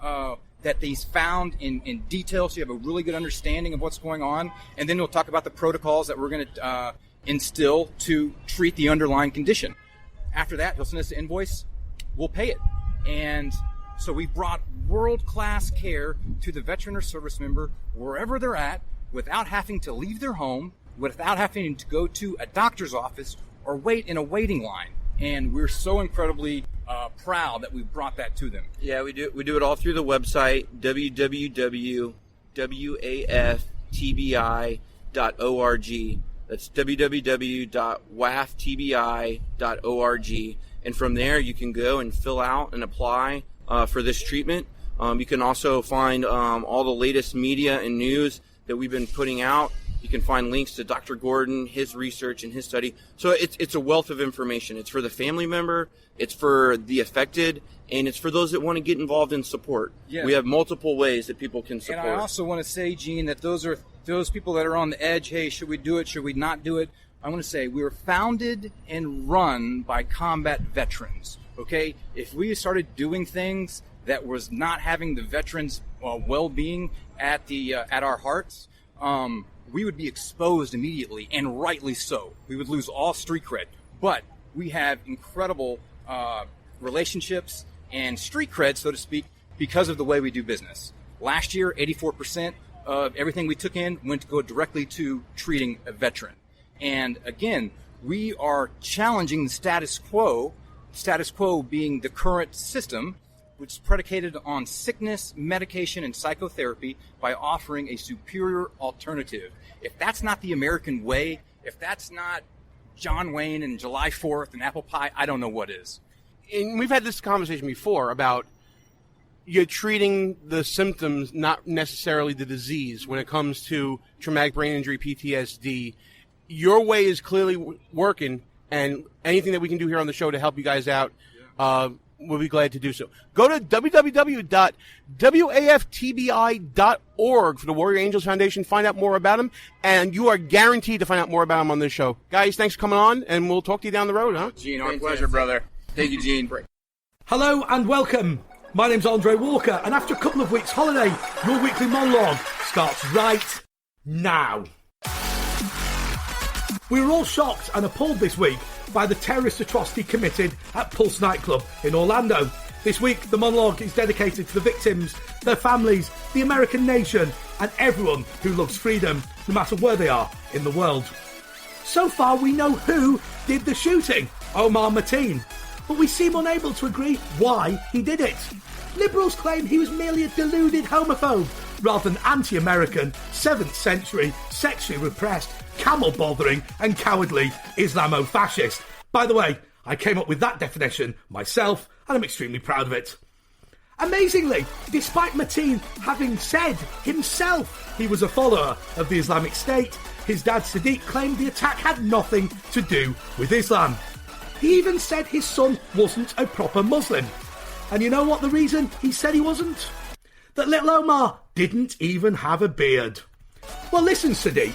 that he's found in detail, so you have a really good understanding of what's going on. And then we'll talk about the protocols that we're going to instill to treat the underlying condition. After that, he'll send us an invoice. We'll pay it. And so we've brought world-class care to the veteran or service member wherever they're at without having to leave their home, without having to go to a doctor's office or wait in a waiting line. And we're so incredibly proud that we've brought that to them. Yeah, we do it all through the website, www.waftbi.org. That's www.waftbi.org. And from there, you can go and fill out and apply for this treatment. You can also find all the latest media and news that we've been putting out. You can find links to Dr. Gordon, his research, and his study. So it's a wealth of information. It's for the family member, it's for the affected, and it's for those that want to get involved in support. Yeah. We have multiple ways that people can support. And I also want to say, Gene, that those are those people that are on the edge, hey, should we do it? Should we not do it? I want to say we were founded and run by combat veterans. Okay, if we started doing things that was not having the veterans' well-being at our hearts, we would be exposed immediately, and rightly so. We would lose all street cred. But we have incredible relationships and street cred, so to speak, because of the way we do business. Last year, 84% of everything we took in went to go directly to treating a veteran. And again, we are challenging the status quo being the current system, which is predicated on sickness, medication, and psychotherapy, by offering a superior alternative. If that's not the American way, if that's not John Wayne and July 4th and apple pie, I don't know what is. And we've had this conversation before about you're treating the symptoms, not necessarily the disease, when it comes to traumatic brain injury, PTSD. Your way is clearly working, and anything that we can do here on the show to help you guys out, we'll be glad to do so. Go to www.waftbi.org for the Warrior Angels Foundation. Find out more about them, and you are guaranteed to find out more about them on this show. Guys, thanks for coming on, and we'll talk to you down the road, huh? Gene, our pleasure, brother. Thank you, Gene. Hello and welcome. My name's Andre Walker, and after a couple of weeks' holiday, your weekly monologue starts right now. We were all shocked and appalled this week by the terrorist atrocity committed at Pulse nightclub in Orlando. This week, the monologue is dedicated to the victims, their families, the American nation, and everyone who loves freedom, no matter where they are in the world. So far, we know who did the shooting, Omar Mateen, but we seem unable to agree why he did it. Liberals claim he was merely a deluded homophobe, rather than anti-American, 7th century, sexually repressed, camel-bothering and cowardly Islamo-fascist. By the way, I came up with that definition myself, and I'm extremely proud of it. Amazingly, despite Mateen having said himself he was a follower of the Islamic State, his dad Sadiq claimed the attack had nothing to do with Islam. He even said his son wasn't a proper Muslim. And you know what the reason he said he wasn't? That little Omar didn't even have a beard. Well, listen, Sadiq.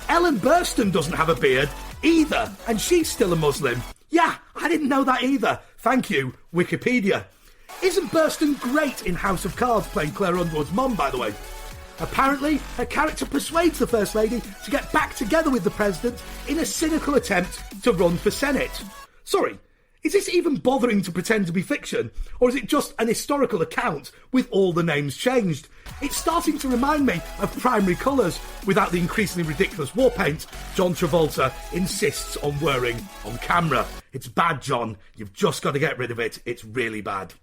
Ellen Burstyn doesn't have a beard either, and she's still a Muslim. Yeah, I didn't know that either. Thank you, Wikipedia. Isn't Burstyn great in House of Cards, playing Claire Underwood's mum, by the way? Apparently, her character persuades the First Lady to get back together with the President in a cynical attempt to run for Senate. Sorry, is this even bothering to pretend to be fiction? Or is it just an historical account with all the names changed? It's starting to remind me of Primary Colours without the increasingly ridiculous war paint John Travolta insists on wearing on camera. It's bad, John. You've just got to get rid of it. It's really bad.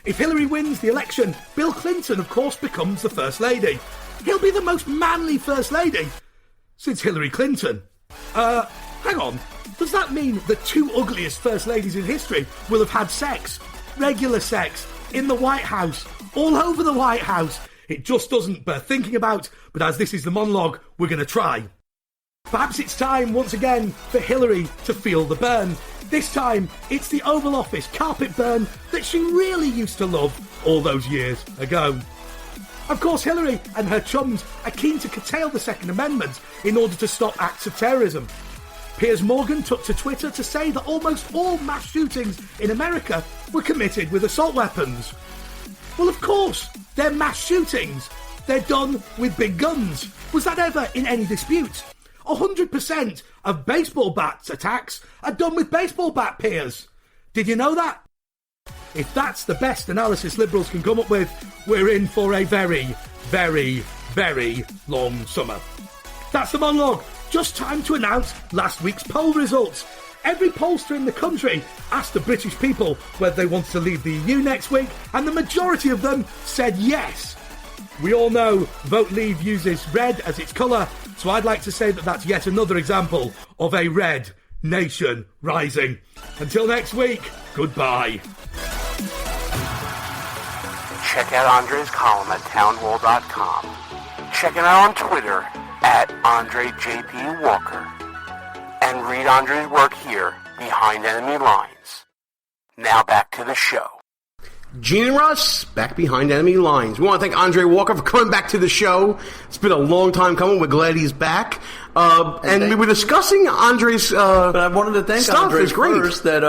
If Hillary wins the election, Bill Clinton, of course, becomes the First Lady. He'll be the most manly First Lady since Hillary Clinton. Hang on. Does that mean the two ugliest First Ladies in history will have had sex? Regular sex. In the White House. All over the White House. It just doesn't bear thinking about, but as this is the monologue, we're going to try. Perhaps it's time, once again, for Hillary to feel the burn. This time, it's the Oval Office carpet burn that she really used to love all those years ago. Of course, Hillary and her chums are keen to curtail the Second Amendment in order to stop acts of terrorism. Piers Morgan took to Twitter to say that almost all mass shootings in America were committed with assault weapons. Well, of course, they're mass shootings. They're done with big guns. Was that ever in any dispute? 100% of baseball bats attacks are done with baseball bat, Piers. Did you know that? If that's the best analysis Liberals can come up with, we're in for a very, very, very long summer. That's the monologue. Just time to announce last week's poll results. Every pollster in the country asked the British people whether they wanted to leave the EU next week, and the majority of them said yes. We all know Vote Leave uses red as its colour, so I'd like to say that that's yet another example of a red nation rising. Until next week, goodbye. Check out Andre's column at townhall.com. Check it out on Twitter at AndreJP Walker. And read Andre's work here, Behind Enemy Lines. Now back to the show. Gene and Russ, back behind enemy lines. We want to thank Andre Walker for coming back to the show. It's been a long time coming. We're glad he's back. And we were discussing Andre's but I wanted to thank stuff. Andre It's great. first that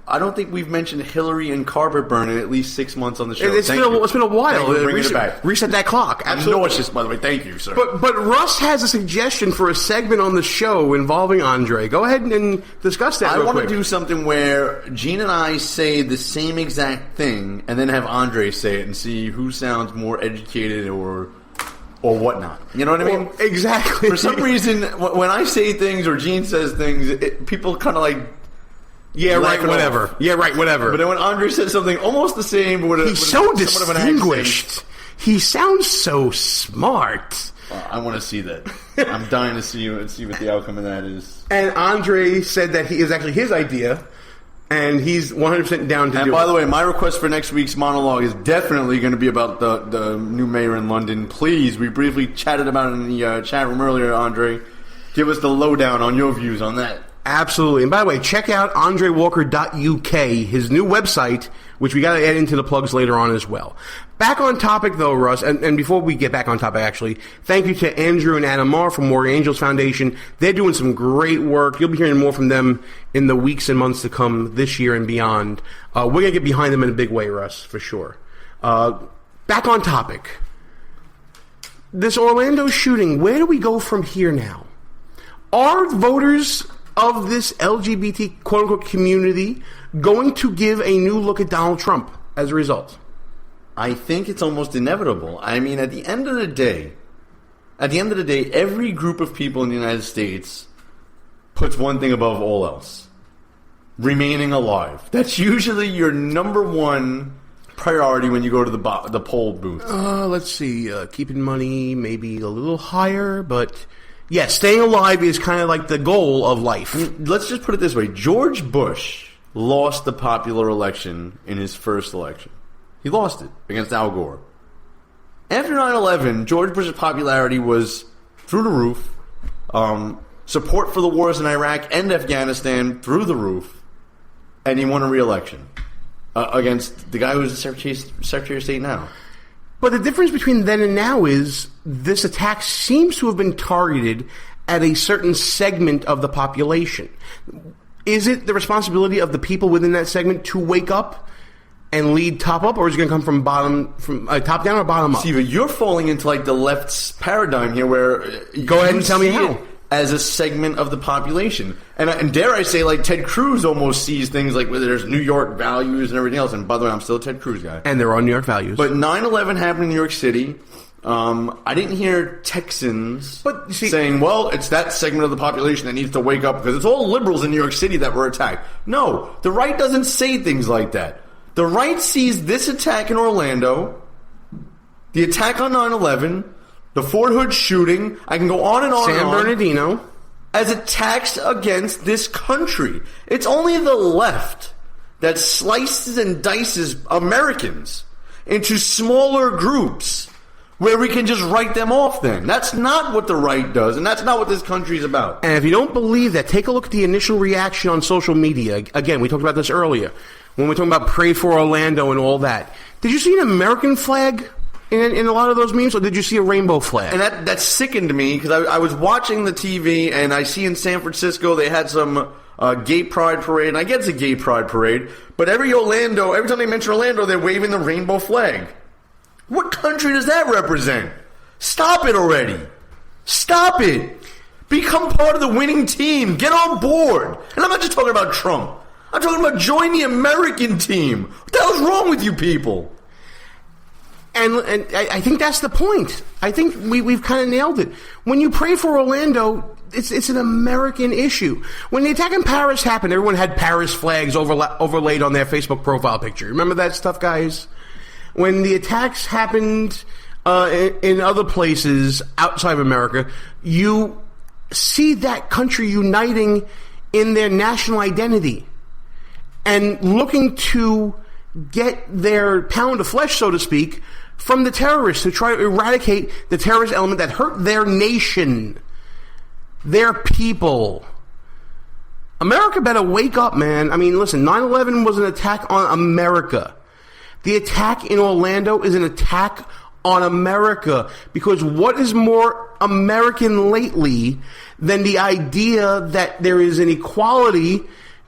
I don't think we've mentioned Hillary and carpet burn in at least 6 months on the show. It's been a while. Thank you for bringing it back. Reset that clock. Absolutely. I know it's just, by the way, thank you, sir. But Russ has a suggestion for a segment on the show involving Andre. Go ahead and discuss that real I want quick. to do something where Gene and I say the same exact thing and then have Andre say it and see who sounds more educated or whatnot. You know what I mean? Well, exactly. For some reason, when I say things or Gene says things, people kind of like... Yeah, right, whatever. Off. Yeah, right, whatever. But then when Andre says something almost the same, but with he's so distinguished. He sounds so smart. I want to see that. I'm dying to see what the outcome of that is. And Andre said that he is actually his idea, and he's 100% down to do it. And by the way, my request for next week's monologue is definitely going to be about the new mayor in London. Please, we briefly chatted about it in the chat room earlier, Andre. Give us the lowdown on your views on that. Absolutely. And by the way, check out andrewalker.uk, his new website, which we got to add into the plugs later on as well. Back on topic, though, Russ, and before we get back on topic, actually, thank you to Andrew and Anna Marr from Warrior Angels Foundation. They're doing some great work. You'll be hearing more from them in the weeks and months to come this year and beyond. We're going to get behind them in a big way, Russ, for sure. Back on topic. This Orlando shooting, where do we go from here now? Are voters of this LGBT quote-unquote community going to give a new look at Donald Trump as a result? I think it's almost inevitable. I mean, at the end of the day, every group of people in the United States puts one thing above all else: remaining alive. That's usually your number one priority when you go to the poll booth. Let's see. Keeping money maybe a little higher, but... yeah, staying alive is kind of like the goal of life. Let's just put it this way. George Bush lost the popular election in his first election. He lost it against Al Gore. After 9/11, George Bush's popularity was through the roof. Support for the wars in Iraq and Afghanistan through the roof. And he won a re-election against the guy who's the Secretary of State now. But the difference between then and now is this attack seems to have been targeted at a certain segment of the population. Is it the responsibility of the people within that segment to wake up and lead top up, or is it going to come from top down or bottom up? See, but you're falling into like the left's paradigm here, where go ahead and tell me how. As a segment of the population, and dare I say, like Ted Cruz almost sees things like whether there's New York values and everything else. And by the way, I'm still a Ted Cruz guy, and there are New York values. But 9/11 happened in New York City. I didn't hear Texans saying, well, it's that segment of the population that needs to wake up because it's all liberals in New York City that were attacked. No, the right doesn't say things like that. The right sees this attack in Orlando, the attack on 9/11, the Fort Hood shooting, I can go on and on San Bernardino, as attacks against this country. It's only the left that slices and dices Americans into smaller groups where we can just write them off then. That's not what the right does, and that's not what this country is about. And if you don't believe that, take a look at the initial reaction on social media. Again, we talked about this earlier when we were talking about Pray for Orlando and all that. Did you see an American flag in a lot of those memes, or did you see a rainbow flag? And that sickened me, because I was watching the TV, and I see in San Francisco they had some gay pride parade, and I get it's a gay pride parade, but every time they mention Orlando, they're waving the rainbow flag. What country does that represent? Stop it already. Stop it. Become part of the winning team. Get on board. And I'm not just talking about Trump. I'm talking about join the American team. What the hell's wrong with you people? And I think that's the point. I think we've kind of nailed it. When you pray for Orlando, it's an American issue. When the attack in Paris happened, everyone had Paris flags overlaid on their Facebook profile picture. Remember that stuff, guys? When the attacks happened in other places outside of America, you see that country uniting in their national identity and looking to get their pound of flesh, so to speak, from the terrorists to try to eradicate the terrorist element that hurt their nation, their people. America better wake up, man. I mean, listen, 9/11 was an attack on America. The attack in Orlando is an attack on America, because what is more American lately than the idea that there is an equality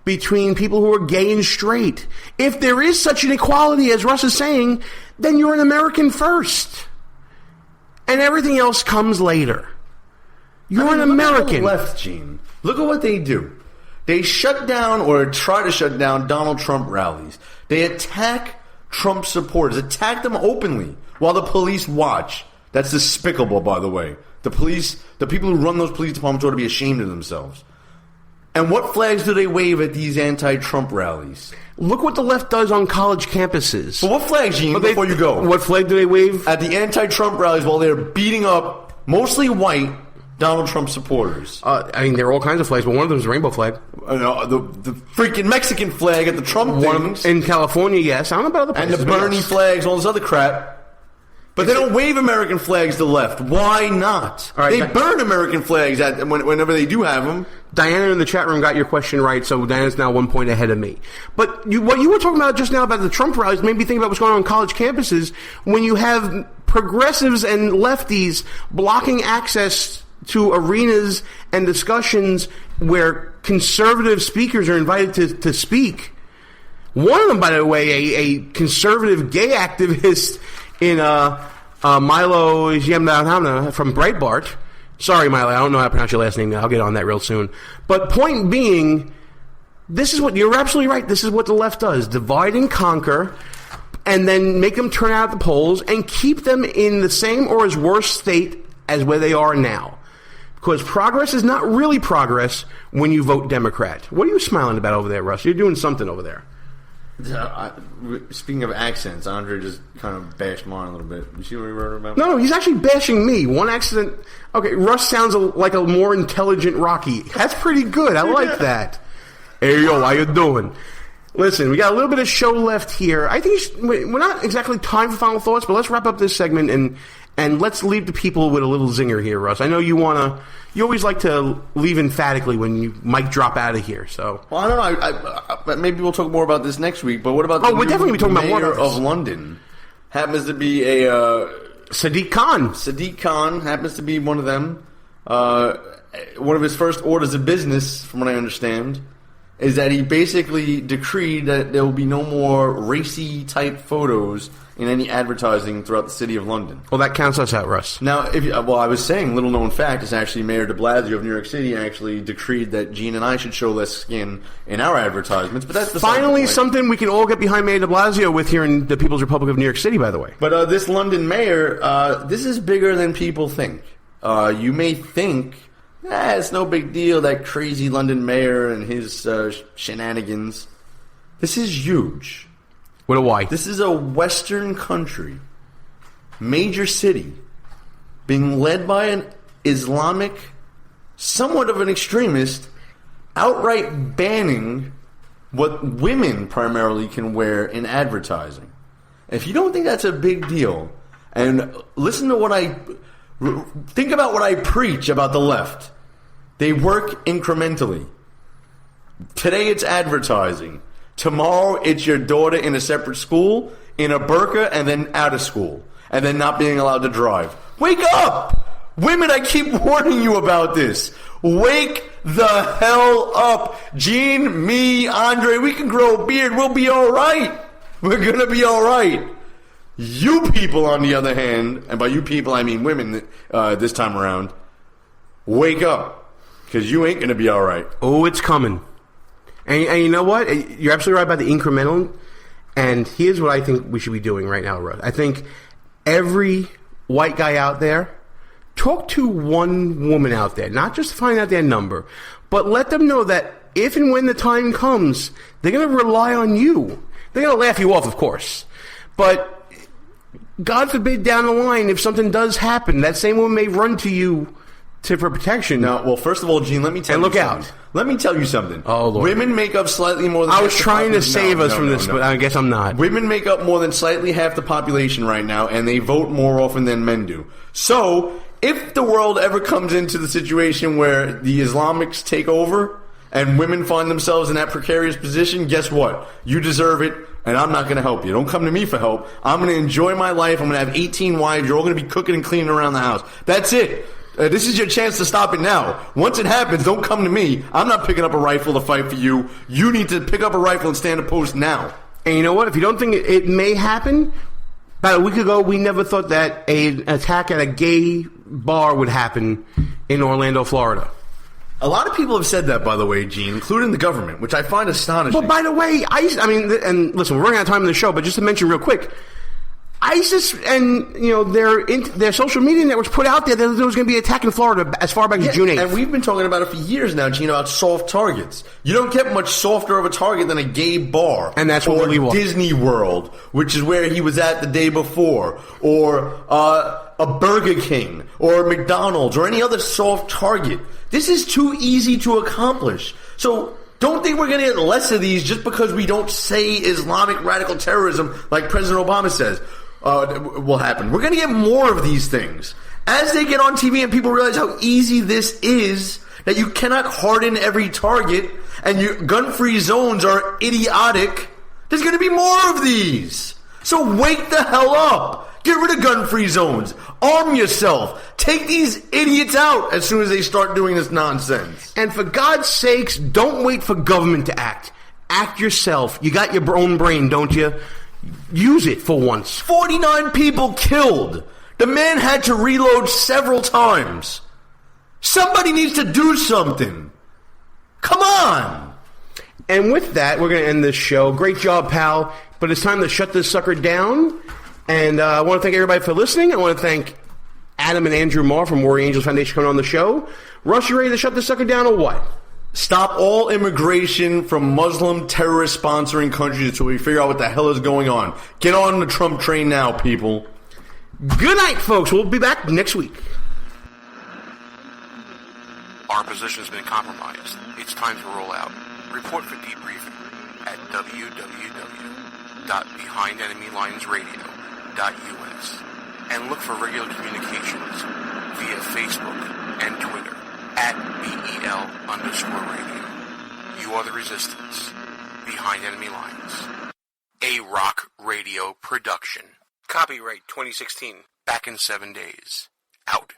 between people who are gay and straight? If there is such an equality as Russ is saying, then you're an American first. And everything else comes later. You're an American. Look at the left, Gene. Look at what they do. They shut down or try to shut down Donald Trump rallies. They attack Trump supporters, attack them openly while the police watch. That's despicable, by the way. The people who run those police departments ought to be ashamed of themselves. And what flags do they wave at these anti-Trump rallies? Look what the left does on college campuses. But what flags, Gene, before you go? What flag do they wave? At the anti-Trump rallies while they're beating up mostly white Donald Trump supporters. There are all kinds of flags, but one of them is a rainbow flag. The freaking Mexican flag at the Trump things. In California, yes. I don't know about other places. And the Bernie flags, all this other crap. But they don't wave American flags to the left. Why not? They burn American flags whenever they do have them. Diana in the chat room got your question right, so Diana's now 1 point ahead of me. But what you were talking about just now about the Trump rallies made me think about what's going on college campuses when you have progressives and lefties blocking access to arenas and discussions where conservative speakers are invited to speak. One of them, by the way, a conservative gay activist in Milo Yemdana from Breitbart. Sorry, Milo, I don't know how to pronounce your last name. I'll get on that real soon. But point being, this is what you're absolutely right. This is what the left does: divide and conquer, and then make them turn out at the polls and keep them in the same or as worse state as where they are now. Because progress is not really progress when you vote Democrat. What are you smiling about over there, Russ? You're doing something over there. Speaking of accents, Andre just kind of bashed mine a little bit. You see what he wrote about? No, he's actually bashing me. One accident. Okay, Russ sounds like a more intelligent Rocky. That's pretty good. I like that. Hey, yo, how you doing? Listen, we got a little bit of show left here. I think we're not exactly time for final thoughts, but let's wrap up this segment and let's leave the people with a little zinger here, Russ. I know you always like to leave emphatically when you might drop out of here. So, well, I don't know. Maybe we'll talk more about this next week. But what about we're definitely be talking about more mayor of London? Happens to be a Sadiq Khan. Sadiq Khan happens to be one of them. One of his first orders of business, from what I understand, is that he basically decreed that there will be no more racy type photos in any advertising throughout the city of London. Well, that counts us out, Russ. Now, I was saying, little known fact is actually Mayor de Blasio of New York City actually decreed that Gene and I should show less skin in our advertisements. But that's finally something we can all get behind Mayor de Blasio with here in the People's Republic of New York City, by the way. But this London mayor, this is bigger than people think. You may think, it's no big deal, that crazy London mayor and his shenanigans. This is huge. What a why? This is a Western country, major city, being led by an Islamic, somewhat of an extremist, outright banning what women primarily can wear in advertising. If you don't think that's a big deal, and listen to think about what I preach about the left. They work incrementally. Today it's advertising. Tomorrow, it's your daughter in a separate school, in a burqa, and then out of school, and then not being allowed to drive. Wake up! Women, I keep warning you about this. Wake the hell up. Gene, me, Andre, we can grow a beard. We'll be all right. We're going to be all right. You people, on the other hand, and by you people, I mean women this time around, wake up, because you ain't going to be all right. Oh, it's coming. And you know what? You're absolutely right about the incremental. And here's what I think we should be doing right now, Russ. I think every white guy out there, talk to one woman out there, not just find out their number, but let them know that if and when the time comes, they're going to rely on you. They're going to laugh you off, of course. But God forbid down the line, if something does happen, that same woman may run to you for protection. No, well, first of all, Gene, let me tell you something. And look out. Let me tell you something. Oh, Lord. Women make up slightly more than I was trying to save us from this, but I guess I'm not. Women make up more than slightly half the population right now, and they vote more often than men do. So, if the world ever comes into the situation where the Islamics take over and women find themselves in that precarious position, guess what? You deserve it. and I'm not going to help you. Don't come to me for help. I'm going to enjoy my life. I'm going to have 18 wives. You're all going to be cooking and cleaning around the house. That's it. This is your chance to stop it now. Once it happens, don't come to me. I'm not picking up a rifle to fight for you. You need to pick up a rifle and stand a post now. And you know what? If you don't think it may happen, about a week ago, we never thought that an attack at a gay bar would happen in Orlando, Florida. A lot of people have said that, by the way, Gene, including the government, which I find astonishing. But by the way, I mean, and listen, we're running out of time in the show, but just to mention real quick, ISIS and their social media networks put out there that there was going to be an attack in Florida as far back as June 8th. And we've been talking about it for years now, Gene, about soft targets. You don't get much softer of a target than a gay bar. And that's what Willie was. Disney World, which is where he was at the day before, or a Burger King, or McDonald's, or any other soft target. This is too easy to accomplish. So don't think we're going to get less of these just because we don't say Islamic radical terrorism like President Obama says will happen. We're going to get more of these things. As they get on TV and people realize how easy this is, that you cannot harden every target, and your gun-free zones are idiotic, there's going to be more of these. So wake the hell up. Get rid of gun-free zones. Arm yourself. Take these idiots out as soon as they start doing this nonsense. And for God's sakes, don't wait for government to act. Act yourself. You got your own brain, don't you? Use it for once. 49 people killed. The man had to reload several times. Somebody needs to do something. Come on. And with that, we're going to end this show. Great job, pal. But it's time to shut this sucker down. And I want to thank everybody for listening. I want to thank Adam and Andrew Marr from Warrior Angels Foundation coming on the show. Russ, you ready to shut this sucker down or what? Stop all immigration from Muslim terrorist sponsoring countries until we figure out what the hell is going on. Get on the Trump train now, people. Good night, folks. We'll be back next week. Our position has been compromised. It's time to roll out. Report for debriefing at www.behindenemylinesradio.us and look for regular communications via Facebook and Twitter at BEL_radio. You are the resistance. Behind Enemy Lines. A rock radio production. Copyright 2016. Back in 7 days. Out.